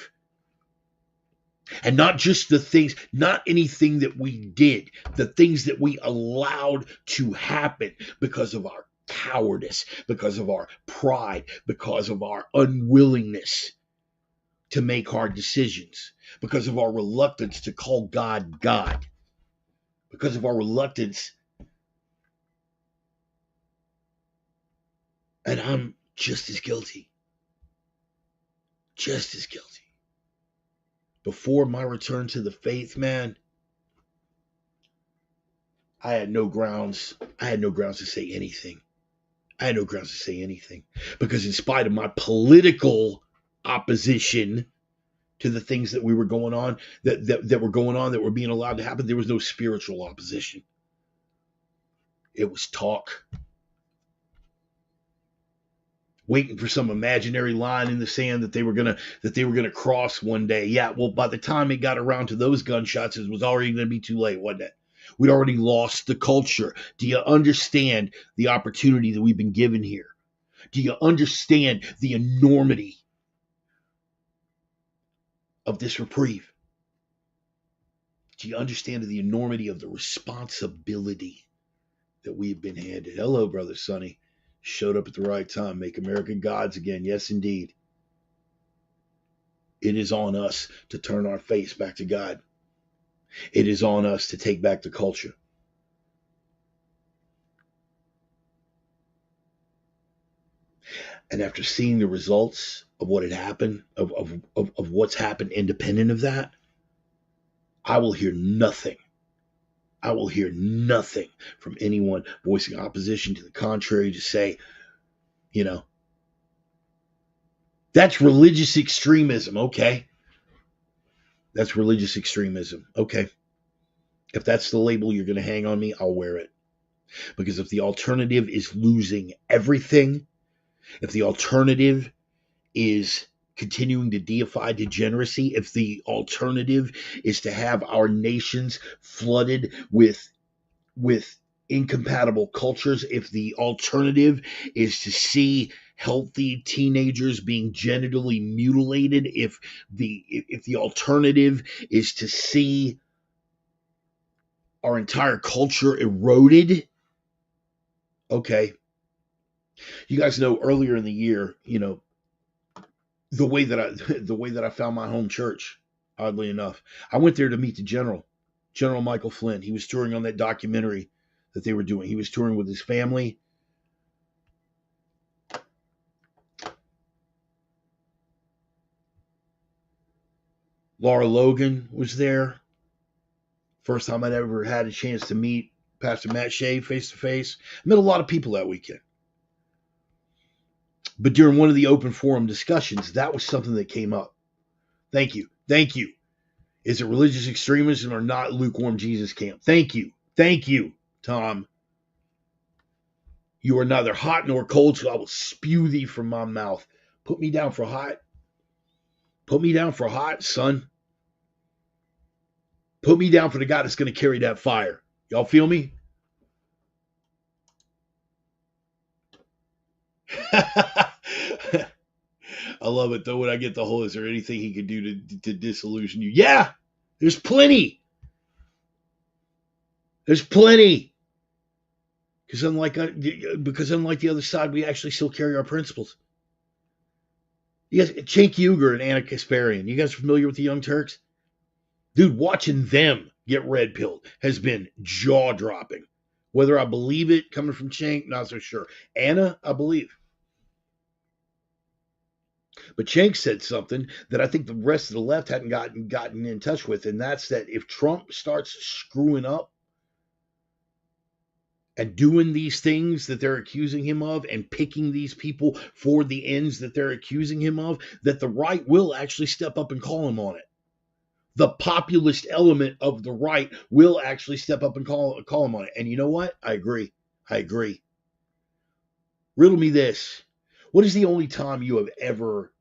and not just the things, not anything that we did, the things that we allowed to happen because of our cowardice, because of our pride, because of our unwillingness to make hard decisions, because of our reluctance to call God God, because of our reluctance. And I'm just as guilty. Just as guilty. Before my return to the faith, man, I had no grounds to say anything. I had no grounds to say anything. Because in spite of my political opposition to the things that were going on, that were being allowed to happen, there was no spiritual opposition. It was talk. Waiting for some imaginary line in the sand that they were gonna cross one day. Yeah, well, by the time it got around to those gunshots, it was already gonna be too late, wasn't it? We'd already lost the culture. Do you understand the opportunity that we've been given here? Do you understand the enormity of this reprieve? Do you understand the enormity of the responsibility that we've been handed? Hello, Brother Sonny. Showed up at the right time. Make America God's again. Yes, indeed. It is on us to turn our face back to God. It is on us to take back the culture. And after seeing the results of what had happened, of what's happened independent of that, I will hear nothing. I will hear nothing from anyone voicing opposition to the contrary, to say, that's religious extremism. Okay. That's religious extremism. Okay. If that's the label you're going to hang on me, I'll wear it. Because if the alternative is losing everything, if the alternative is continuing to deify degeneracy, if the alternative is to have our nations flooded with incompatible cultures, if the alternative is to see healthy teenagers being genitally mutilated, if the alternative is to see our entire culture eroded, okay. You guys know earlier in the year, the way that I found my home church, oddly enough. I went there to meet the General Michael Flynn. He was touring on that documentary that they were doing. He was touring with his family. Laura Logan was there. First time I'd ever had a chance to meet Pastor Matt Shea face to face. I met a lot of people that weekend. But during one of the open forum discussions, that was something that came up. Thank you. Thank you. Is it religious extremism or not lukewarm Jesus camp? Thank you. Thank you, Tom. You are neither hot nor cold, so I will spew thee from my mouth. Put me down for hot. Put me down for hot, son. Put me down for the guy that's going to carry that fire. Y'all feel me? I love it, though, when I get the whole, is there anything he could do to disillusion you? Yeah, there's plenty. There's plenty. Because unlike the other side, we actually still carry our principles. You guys, Cenk Uygur and Anna Kasparian, you guys familiar with the Young Turks? Dude, watching them get red pilled has been jaw dropping. Whether I believe it coming from Cenk, not so sure. Anna, I believe. But Cenk said something that I think the rest of the left hadn't gotten in touch with, and that's that if Trump starts screwing up and doing these things that they're accusing him of and picking these people for the ends that they're accusing him of, that the right will actually step up and call him on it. The populist element of the right will actually step up and call him on it. And you know what? I agree. Riddle me this. When is the only time you have ever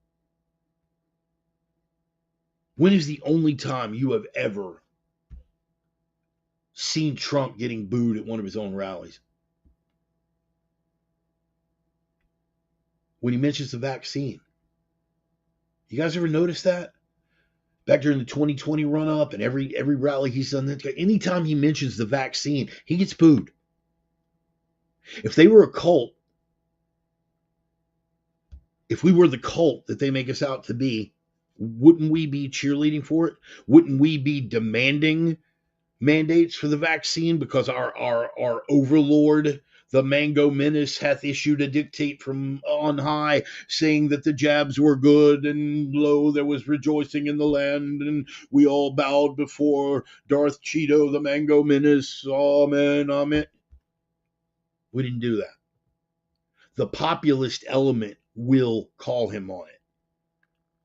seen Trump getting booed at one of his own rallies? When he mentions the vaccine. You guys ever notice that? Back during the 2020 run-up and every rally he's done, anytime he mentions the vaccine, he gets booed. If they were a cult, if we were the cult that they make us out to be, wouldn't we be cheerleading for it? Wouldn't we be demanding mandates for the vaccine because our overlord, the Mango Menace, hath issued a dictate from on high saying that the jabs were good, and lo, there was rejoicing in the land, and we all bowed before Darth Cheeto, the Mango Menace. Amen, amen. We didn't do that. The populist element will call him on it.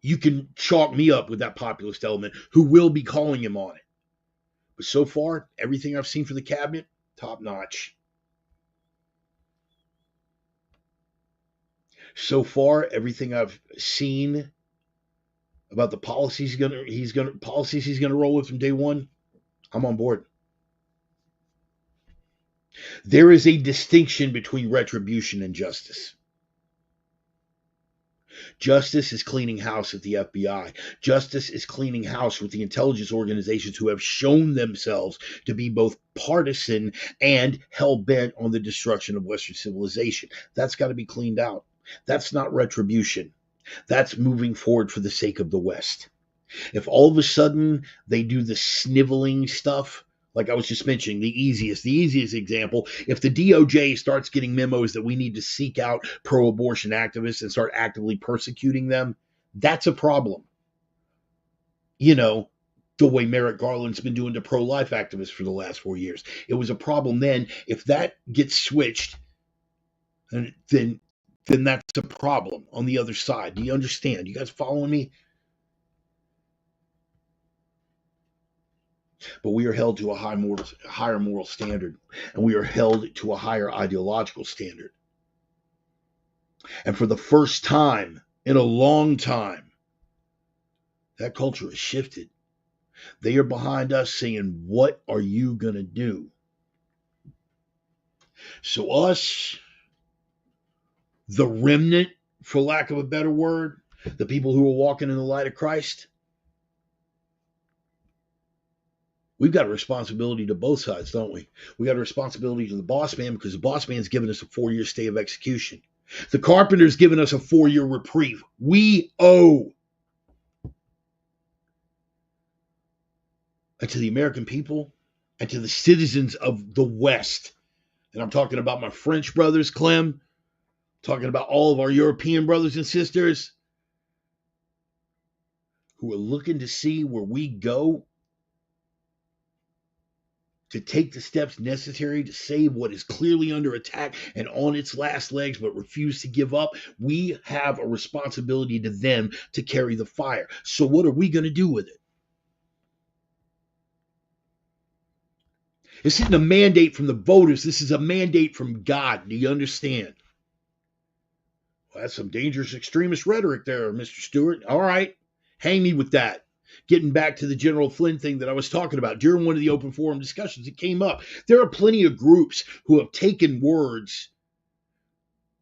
You can chalk me up with that populist element who will be calling him on it. But so far, everything I've seen for the cabinet, top notch. So far, everything I've seen about the policies he's gonna roll with from day one, I'm on board. There is a distinction between retribution and justice. Justice is cleaning house at the FBI. Justice is cleaning house with the intelligence organizations who have shown themselves to be both partisan and hell-bent on the destruction of Western civilization. That's got to be cleaned out. That's not retribution. That's moving forward for the sake of the West. If all of a sudden they do the sniveling stuff, like I was just mentioning, the easiest example, if the DOJ starts getting memos that we need to seek out pro-abortion activists and start actively persecuting them, that's a problem. You know, the way Merrick Garland's been doing to pro-life activists for the last 4 years. It was a problem then. If that gets switched, then that's a problem on the other side. Do you understand? You guys following me? But we are held to a higher moral standard, and we are held to a higher ideological standard. And for the first time in a long time, that culture has shifted. They are behind us saying, what are you going to do? So us, the remnant, for lack of a better word, the people who are walking in the light of Christ, we've got a responsibility to both sides, don't we? We got a responsibility to the boss man because the boss man's given us a 4-year stay of execution. The carpenter's given us a 4-year reprieve. We owe. And to the American people and to the citizens of the West, and I'm talking about my French brothers, Clem, talking about all of our European brothers and sisters who are looking to see where we go to take the steps necessary to save what is clearly under attack and on its last legs but refuse to give up. We have a responsibility to them to carry the fire. So what are we going to do with it? This isn't a mandate from the voters. This is a mandate from God. Do you understand? Well, that's some dangerous extremist rhetoric there, Mr. Stewart. All right, hang me with that. Getting back to the General Flynn thing that I was talking about during one of the open forum discussions, it came up. There are plenty of groups who have taken words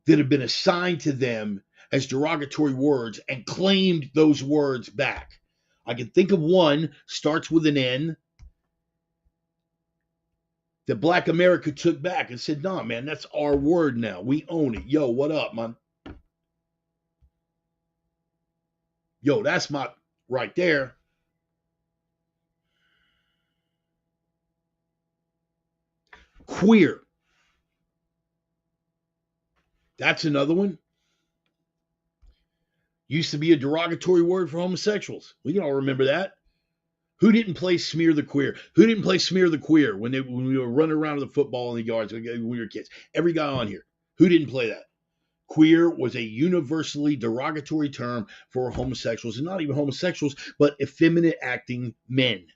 that have been assigned to them as derogatory words and claimed those words back. I can think of one, starts with an N, that Black America took back and said, nah, man, that's our word now. We own it. Yo, what up, man? Yo, that's my right there. Queer. That's another one. Used to be a derogatory word for homosexuals. We can all remember that. Who didn't play smear the queer? Who didn't play smear the queer when we were running around with the football in the yards when we were kids? Every guy on here. Who didn't play that? Queer was a universally derogatory term for homosexuals, and not even homosexuals, but effeminate acting men,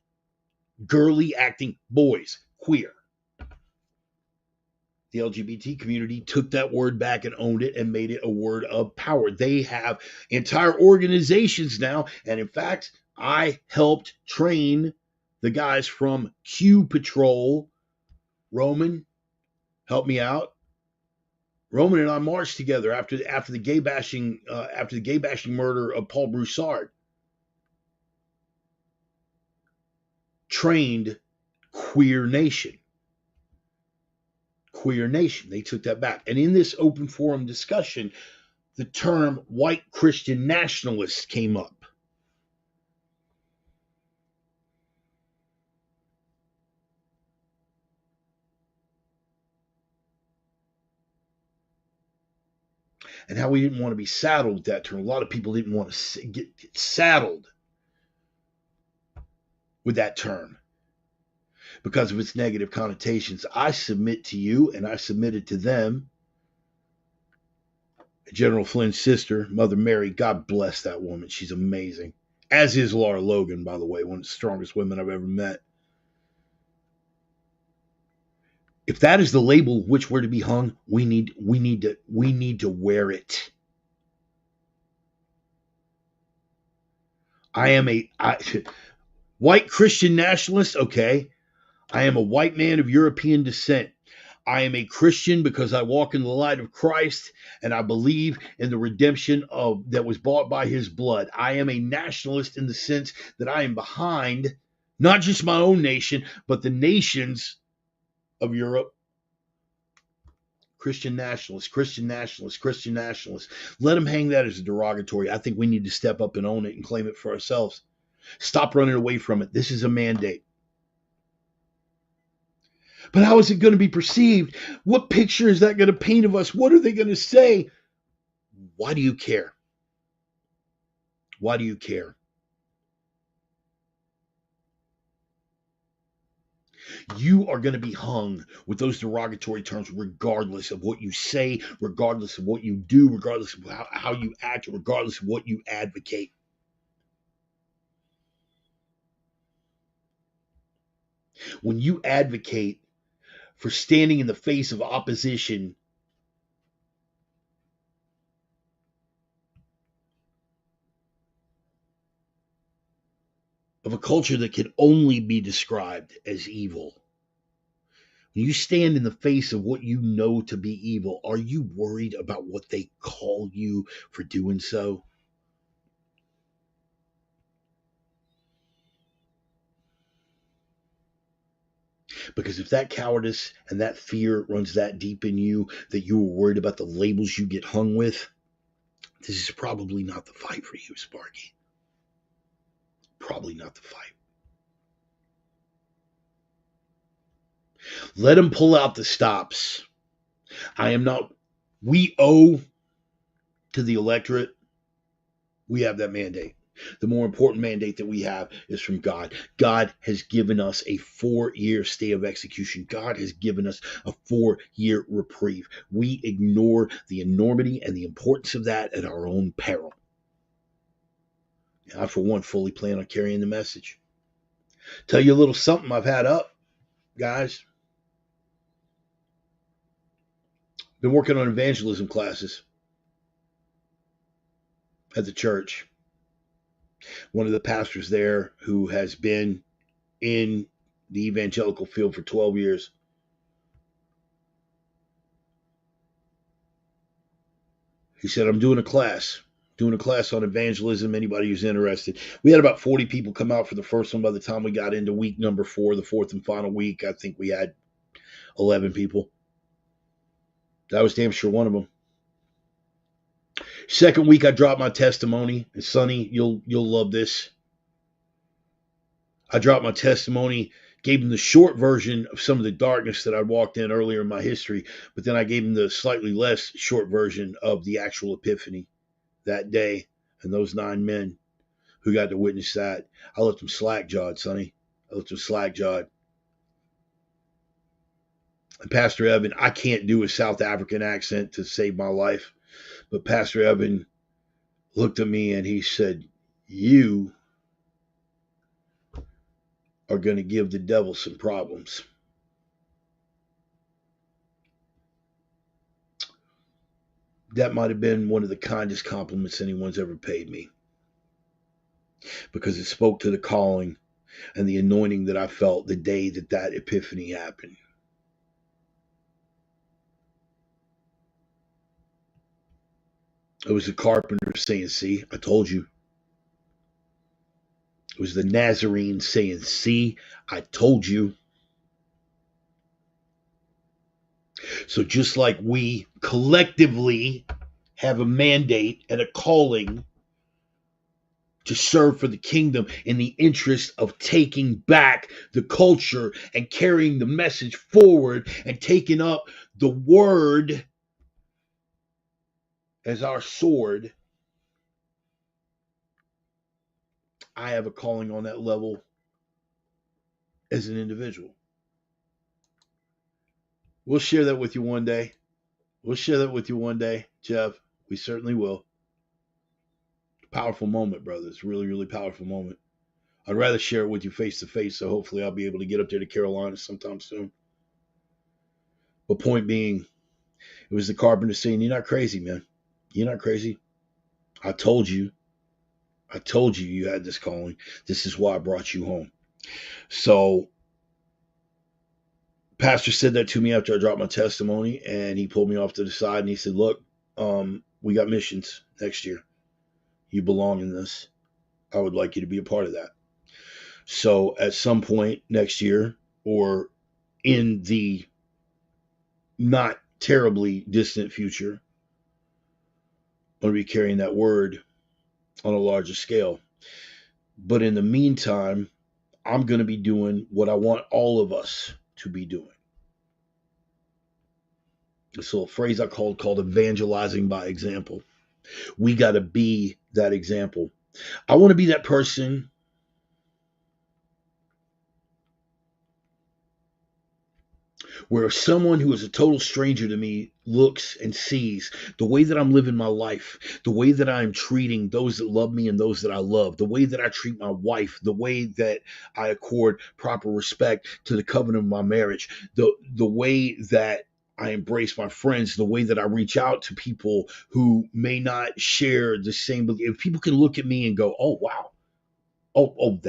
girly acting boys. Queer. The LGBT community took that word back and owned it and made it a word of power. They have entire organizations now, and in fact, I helped train the guys from Q Patrol. Roman, help me out. Roman and I marched together after the gay bashing murder of Paul Broussard. Trained Queer Nation. Queer Nation. They took that back. And in this open forum discussion, the term white Christian nationalists came up. And how we didn't want to be saddled with that term. A lot of people didn't want to get saddled with that term because of its negative connotations. I submit to you, and I submitted to them, General Flynn's sister, Mother Mary. God bless that woman. She's amazing. As is Laura Logan, by the way, one of the strongest women I've ever met. If that is the label which we're to be hung, we need to wear it. I am a white Christian nationalist. Okay, I am a white man of European descent. I am a Christian because I walk in the light of Christ and I believe in the redemption that was bought by his blood. I am a nationalist in the sense that I am behind not just my own nation, but the nations of Europe. Christian nationalists, Christian nationalists, Christian nationalists. Let them hang that as a derogatory. I think we need to step up and own it and claim it for ourselves. Stop running away from it. This is a mandate. But how is it going to be perceived? What picture is that going to paint of us? What are they going to say? Why do you care? Why do you care? You are going to be hung with those derogatory terms regardless of what you say, regardless of what you do, regardless of how you act, regardless of what you advocate. When you advocate for standing in the face of opposition, of a culture that can only be described as evil, when you stand in the face of what you know to be evil, are you worried about what they call you for doing so? Because if that cowardice and that fear runs that deep in you that you are worried about the labels you get hung with, this is probably not the fight for you, Sparky. Probably not the fight. Let them pull out the stops. We owe to the electorate. We have that mandate. The more important mandate that we have is from God. God has given us a 4-year stay of execution. God has given us a 4-year reprieve. We ignore the enormity and the importance of that at our own peril. And I, for one, fully plan on carrying the message. Tell you a little something I've had up, guys. Been working on evangelism classes at the church. One of the pastors there who has been in the evangelical field for 12 years. He said, I'm doing a class on evangelism. Anybody who's interested. We had about 40 people come out for the first one. By the time we got into week number 4, the fourth and final week, I think we had 11 people. That was damn sure one of them. Second week, I dropped my testimony. And Sonny, you'll love this. I dropped my testimony, gave him the short version of some of the darkness that I'd walked in earlier in my history, but then I gave him the slightly less short version of the actual epiphany that day and those 9 men who got to witness that. I left them slack-jawed, Sonny. I left them slack-jawed. And Pastor Evan, I can't do a South African accent to save my life, but Pastor Evan looked at me and he said, "You are going to give the devil some problems." That might have been one of the kindest compliments anyone's ever paid me, because it spoke to the calling and the anointing that I felt the day that that epiphany happened. It was the carpenter saying, "See, I told you." It was the Nazarene saying, "See, I told you." So just like we collectively have a mandate and a calling to serve for the kingdom in the interest of taking back the culture and carrying the message forward and taking up the word as our sword, I have a calling on that level as an individual. We'll share that with you one day. We'll share that with you one day, Jeff. We certainly will. Powerful moment, brother. It's a really, really powerful moment. I'd rather share it with you face to face, so hopefully I'll be able to get up there to Carolina sometime soon. But point being, it was the carpenter saying, "You're not crazy, man. You're not crazy. I told you. I told you you had this calling. This is why I brought you home." So Pastor said that to me after I dropped my testimony, and he pulled me off to the side and he said, "Look, we got missions next year. You belong in this. I would like you to be a part of that." So at some point next year, or in the not terribly distant future, I'm going to be carrying that word on a larger scale. But in the meantime, I'm going to be doing what I want all of us to be doing. This little phrase I called evangelizing by example. We got to be that example. I want to be that person where someone who is a total stranger to me looks and sees the way that I'm living my life, the way that I'm treating those that love me and those that I love, the way that I treat my wife, the way that I accord proper respect to the covenant of my marriage, the way that I embrace my friends, the way that I reach out to people who may not share the same belief. If people can look at me and go, "Oh, wow. Oh,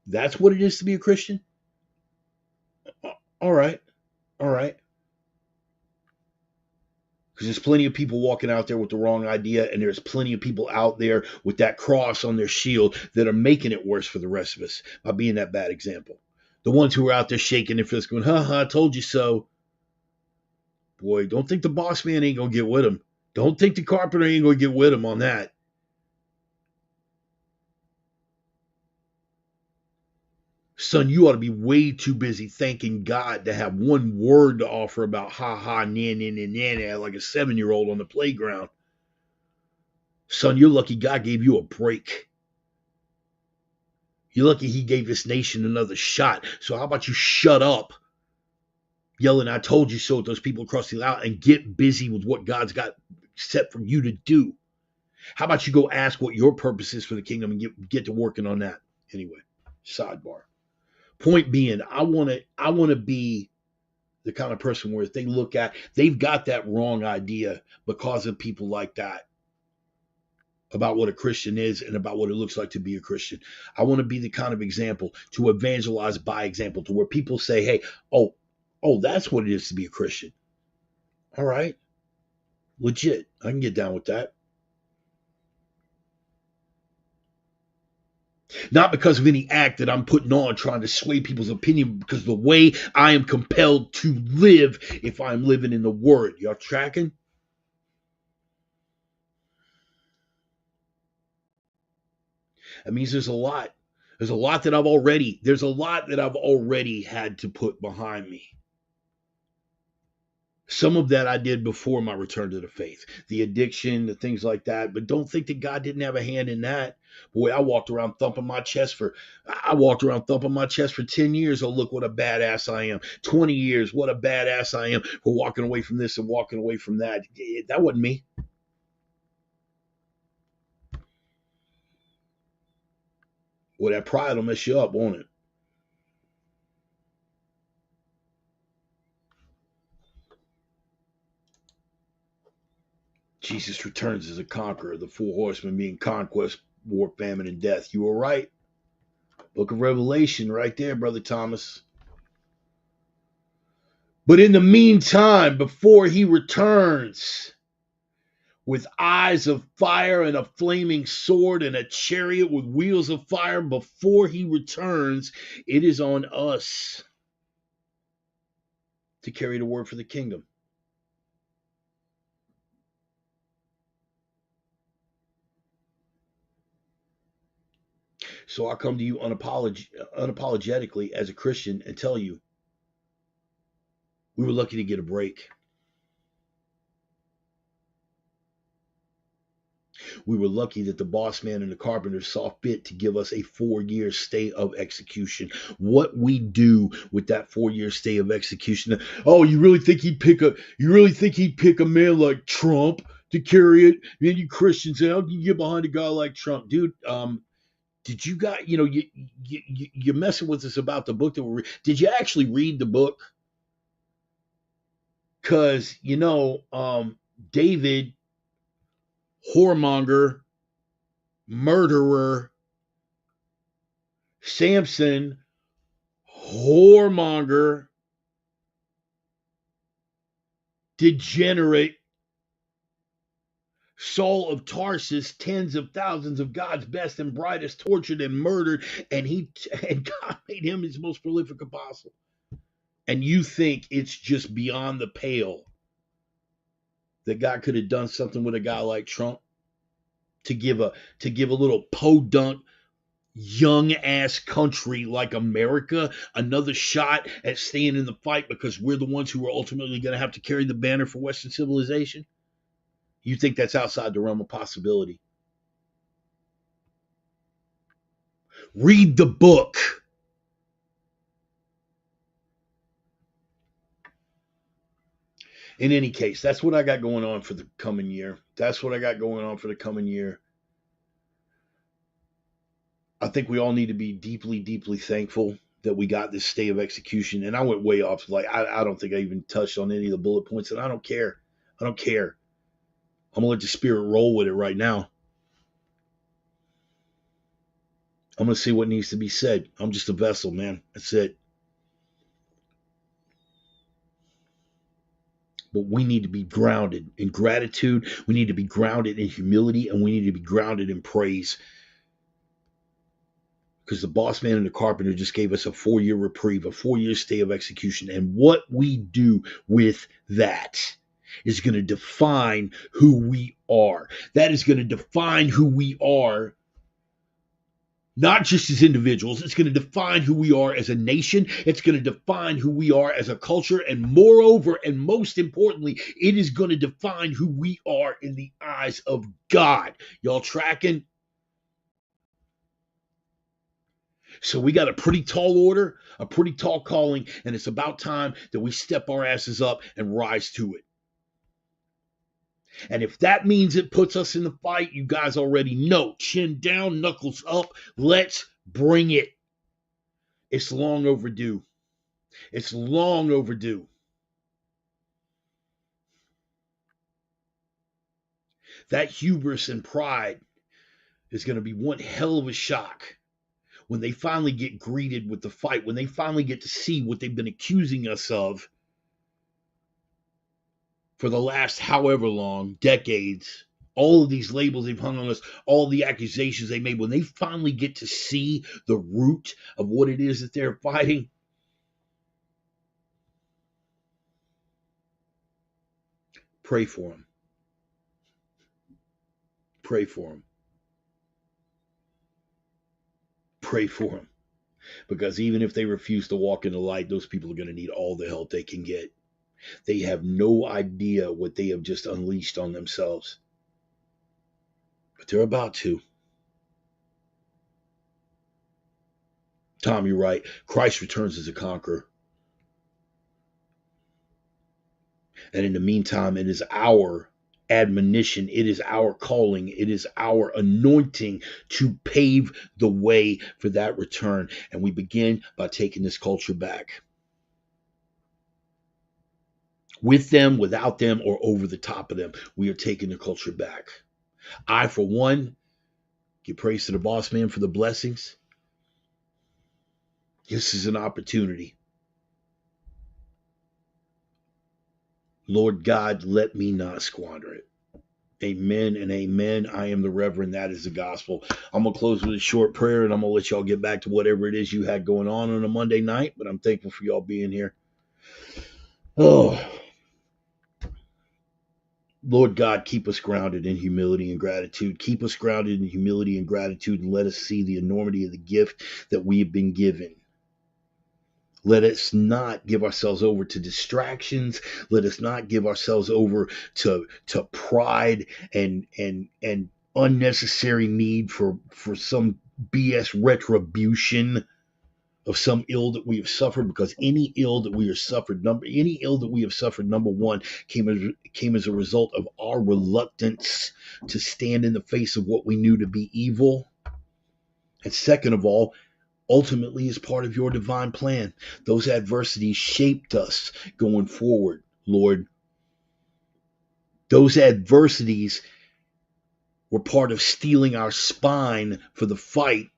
that's what it is to be a Christian." All right. All right. Because there's plenty of people walking out there with the wrong idea, and there's plenty of people out there with that cross on their shield that are making it worse for the rest of us by being that bad example. The ones who are out there shaking their fists going, "Ha ha, I told you so." Boy, don't think the boss man ain't going to get with him. Don't think the carpenter ain't going to get with him on that. Son, you ought to be way too busy thanking God to have one word to offer about ha ha, nah, nah, nah, nah, nah, like a 7-year-old on the playground. Son, you're lucky God gave you a break. You're lucky he gave this nation another shot. So how about you shut up, yelling, "I told you so" at those people across the aisle, and get busy with what God's got set for you to do. How about you go ask what your purpose is for the kingdom and get to working on that? Anyway, sidebar. Point being, I want to be the kind of person where if they look at, they've got that wrong idea because of people like that about what a Christian is and about what it looks like to be a Christian. I want to be the kind of example to evangelize by example, to where people say, "Hey, oh, that's what it is to be a Christian." All right. Legit. I can get down with that. Not because of any act that I'm putting on trying to sway people's opinion, because the way I am compelled to live if I'm living in the Word. Y'all tracking? That means there's a lot. There's a lot that I've already had to put behind me. Some of that I did before my return to the faith, the addiction, the things like that. But don't think that God didn't have a hand in that. Boy, I walked around thumping my chest for 10 years. Oh, look what a badass I am. 20 years, what a badass I am for walking away from this and walking away from that. That wasn't me. Well, that pride will mess you up, won't it? Jesus returns as a conqueror, the four horsemen being conquest, war, famine, and death. You were right. Book of Revelation, right there, Brother Thomas. But in the meantime, before he returns with eyes of fire and a flaming sword and a chariot with wheels of fire, before he returns, it is on us to carry the word for the kingdom. So I come to you unapologetically as a Christian and tell you, we were lucky to get a break. We were lucky that the boss man and the carpenter saw fit to give us a 4-year stay of execution. What we do with that 4-year stay of execution? Oh, you really think he'd pick a man like Trump to carry it? Man, you Christians, how can you get behind a guy like Trump, dude? Did you guys, you're messing with us about the book that we're reading. Did you actually read the book? Because David, whoremonger, murderer, Samson, whoremonger, degenerate, Saul of Tarsus, tens of thousands of God's best and brightest tortured and murdered, and God made him his most prolific apostle. And you think it's just beyond the pale that God could have done something with a guy like Trump to give a little podunk young ass country like America another shot at staying in the fight, because we're the ones who are ultimately going to have to carry the banner for Western civilization? You think that's outside the realm of possibility? Read the book. In any case, that's what I got going on for the coming year. I think we all need to be deeply, deeply thankful that we got this stay of execution. And I went way off. Like, I don't think I even touched on any of the bullet points, and I don't care. I'm going to let the spirit roll with it right now. I'm going to see what needs to be said. I'm just a vessel, man. That's it. But we need to be grounded in gratitude. We need to be grounded in humility, and we need to be grounded in praise. Because the boss man and the carpenter just gave us a 4-year reprieve, a 4-year stay of execution. And what we do with that is going to define who we are. That is going to define who we are, not just as individuals. It's going to define who we are as a nation. It's going to define who we are as a culture. And moreover, and most importantly, it is going to define who we are in the eyes of God. Y'all tracking? So we got a pretty tall order, a pretty tall calling, and it's about time that we step our asses up and rise to it. And if that means it puts us in the fight, you guys already know. Chin down, knuckles up. Let's bring it. It's long overdue. It's long overdue. That hubris and pride is going to be one hell of a shock when they finally get greeted with the fight, when they finally get to see what they've been accusing us of for the last however long, decades, All of these labels they've hung on us, all the accusations they made, when they finally get to see the root of what it is that they're fighting, pray for them. Pray for them. Pray for them. Because even if they refuse to walk in the light, those people are going to need all the help they can get. They have no idea what they have just unleashed on themselves. But they're about to. Tom, you're right. Christ returns as a conqueror. And in the meantime, it is our admonition, it is our calling, it is our anointing to pave the way for that return. And we begin by taking this culture back. With them, without them, or over the top of them, we are taking the culture back. I, for one, give praise to the boss man for the blessings. This is an opportunity. Lord God, let me not squander it. Amen and amen. I am the Reverend. That is the gospel. I'm going to close with a short prayer, and I'm going to let y'all get back to whatever it is you had going on a Monday night, but I'm thankful for y'all being here. Oh, Lord God, keep us grounded in humility and gratitude. Keep us grounded in humility and gratitude, and let us see the enormity of the gift that we have been given. Let us not give ourselves over to distractions. Let us not give ourselves over to pride and unnecessary need for some BS retribution of some ill that we have suffered, because any ill that we have suffered, number one, came as a result of our reluctance to stand in the face of what we knew to be evil. And second of all, ultimately is part of your divine plan. Those adversities shaped us going forward, Lord. Those adversities were part of steeling our spine for the fight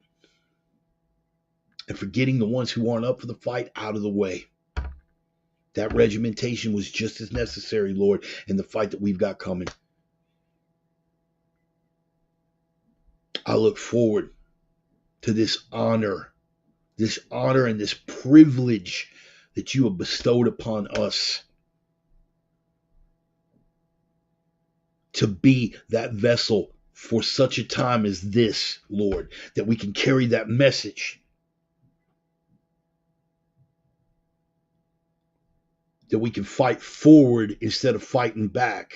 and for getting the ones who aren't up for the fight out of the way. That regimentation was just as necessary, Lord, in the fight that we've got coming. I look forward to this honor and this privilege that you have bestowed upon us to be that vessel for such a time as this, Lord, that we can carry that message, that we can fight forward instead of fighting back.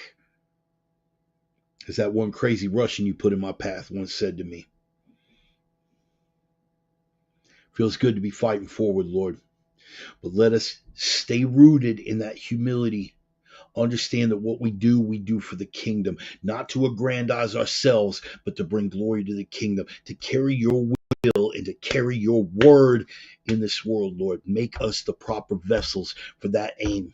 As that one crazy Russian you put in my path once said to me. Feels good to be fighting forward, Lord. But let us stay rooted in that humility. Understand that what we do for the kingdom, not to aggrandize ourselves, but to bring glory to the kingdom, to carry your will and to carry your word in this world, Lord. Make us the proper vessels for that aim.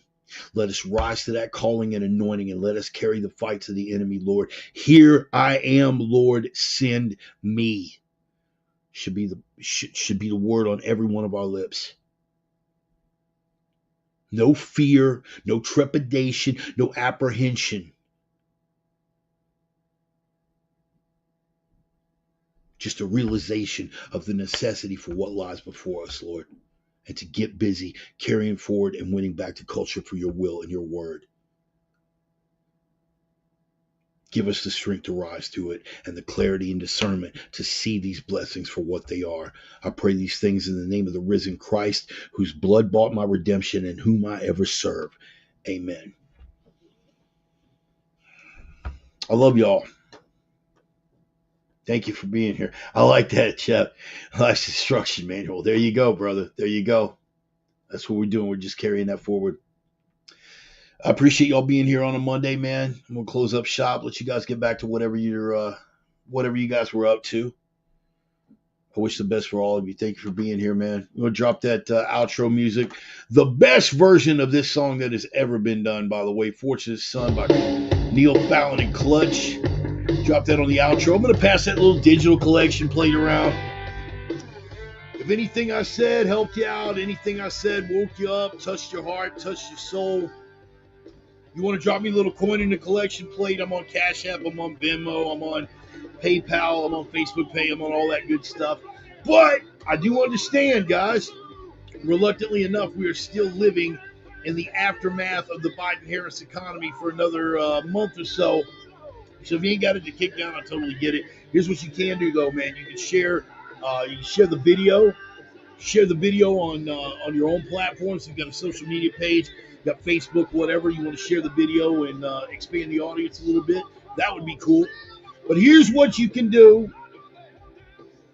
Let us rise to that calling and anointing, and let us carry the fights of the enemy, Lord. Here I am, Lord, send me. Should be the word on every one of our lips. No fear, no trepidation, no apprehension. Just a realization of the necessity for what lies before us, Lord. And to get busy carrying forward and winning back the culture for your will and your word. Give us the strength to rise to it and the clarity and discernment to see these blessings for what they are. I pray these things in the name of the risen Christ, whose blood bought my redemption and whom I ever serve. Amen. I love y'all. Thank you for being here. I like that, Chef. Life's instruction manual. There you go, brother. There you go. That's what we're doing. We're just carrying that forward. I appreciate y'all being here on a Monday, man. I'm gonna close up shop, let you guys get back to whatever you guys were up to. I wish the best for all of you. Thank you for being here, man. I'm gonna drop that outro music, the best version of this song that has ever been done, by the way. Fortunate Son by Neil Fallon and Clutch. Drop that on the outro. I'm gonna pass that little digital collection plate around. If anything I said helped you out, anything I said woke you up, touched your heart, touched your soul, You want to drop me a little coin in the collection plate? I'm on Cash App, I'm on Venmo, I'm on PayPal, I'm on Facebook Pay, I'm on all that good stuff. But I do understand, guys, reluctantly enough, we are still living in the aftermath of the Biden-Harris economy for another month or so. So if you ain't got it to kick down, I totally get it. Here's what you can do, though, man. You can share the video. Share the video on your own platforms. You've got a social media page, you've got Facebook, whatever. You want to share the video and expand the audience a little bit. That would be cool. But here's what you can do,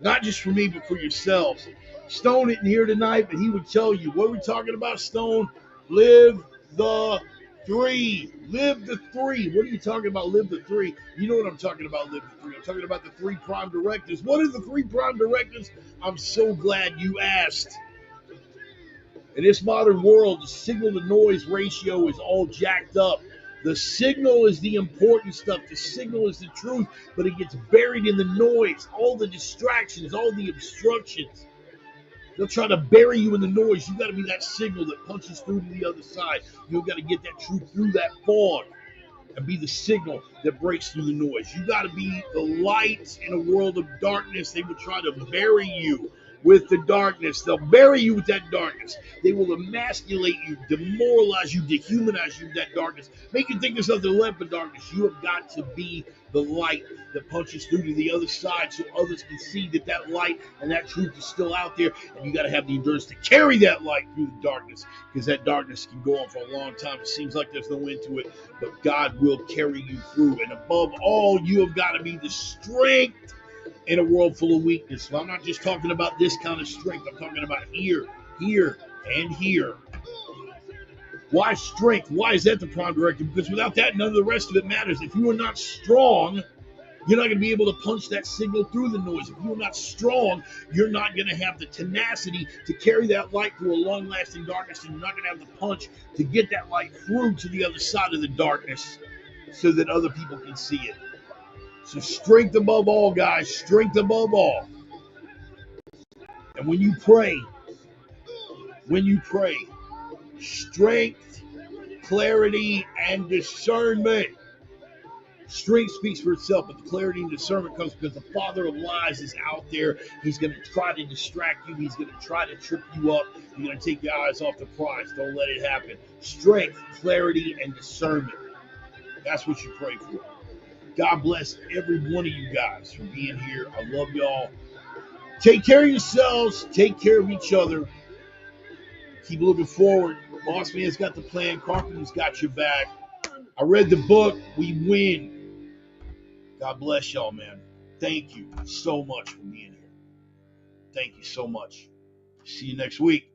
not just for me, but for yourselves. Stone isn't here tonight, but he would tell you what we're talking about. Stone, live the three. Live the three. What are you talking about? Live the three. You know what I'm talking about, live the three. I'm talking about the three prime directives. What are the three prime directives? I'm so glad you asked. In this modern world, the signal to noise ratio is all jacked up. The signal is the important stuff. The signal is the truth, but it gets buried in the noise, all the distractions, all the obstructions. They'll try to bury you in the noise. You got to be that signal that punches through to the other side. You've got to get that truth through that fog and be the signal that breaks through the noise. You got to be the light in a world of darkness. They will try to bury you with the darkness. They'll bury you with that darkness. They will emasculate you, demoralize you, dehumanize you with that darkness. Make you think there's nothing left but darkness. You have got to be the light that punches through to the other side so others can see that that light and that truth is still out there. And you got to have the endurance to carry that light through the darkness, because that darkness can go on for a long time. It seems like there's no end to it, but God will carry you through. And above all, you have got to be the strength in a world full of weakness. So I'm not just talking about this kind of strength. I'm talking about here, and here. Why strength? Why is that the prime directive? Because without that, none of the rest of it matters. If you are not strong, you're not going to be able to punch that signal through the noise. If you're not strong, you're not going to have the tenacity to carry that light through a long-lasting darkness, and you're not going to have the punch to get that light through to the other side of the darkness so that other people can see it. So strength above all, guys. Strength above all. And when you pray, strength, clarity, and discernment. Strength speaks for itself, but the clarity and discernment comes because the father of lies is out there. He's going to try to distract you. He's going to try to trip you up. You're going to take your eyes off the prize. Don't let it happen. Strength, clarity, and discernment. That's what you pray for. God bless every one of you guys for being here. I love y'all. Take care of yourselves. Take care of each other. Keep looking forward. Boss Man's got the plan. Carpenter's got your back. I read the book. We win. God bless y'all, man. Thank you so much for being here. Thank you so much. See you next week.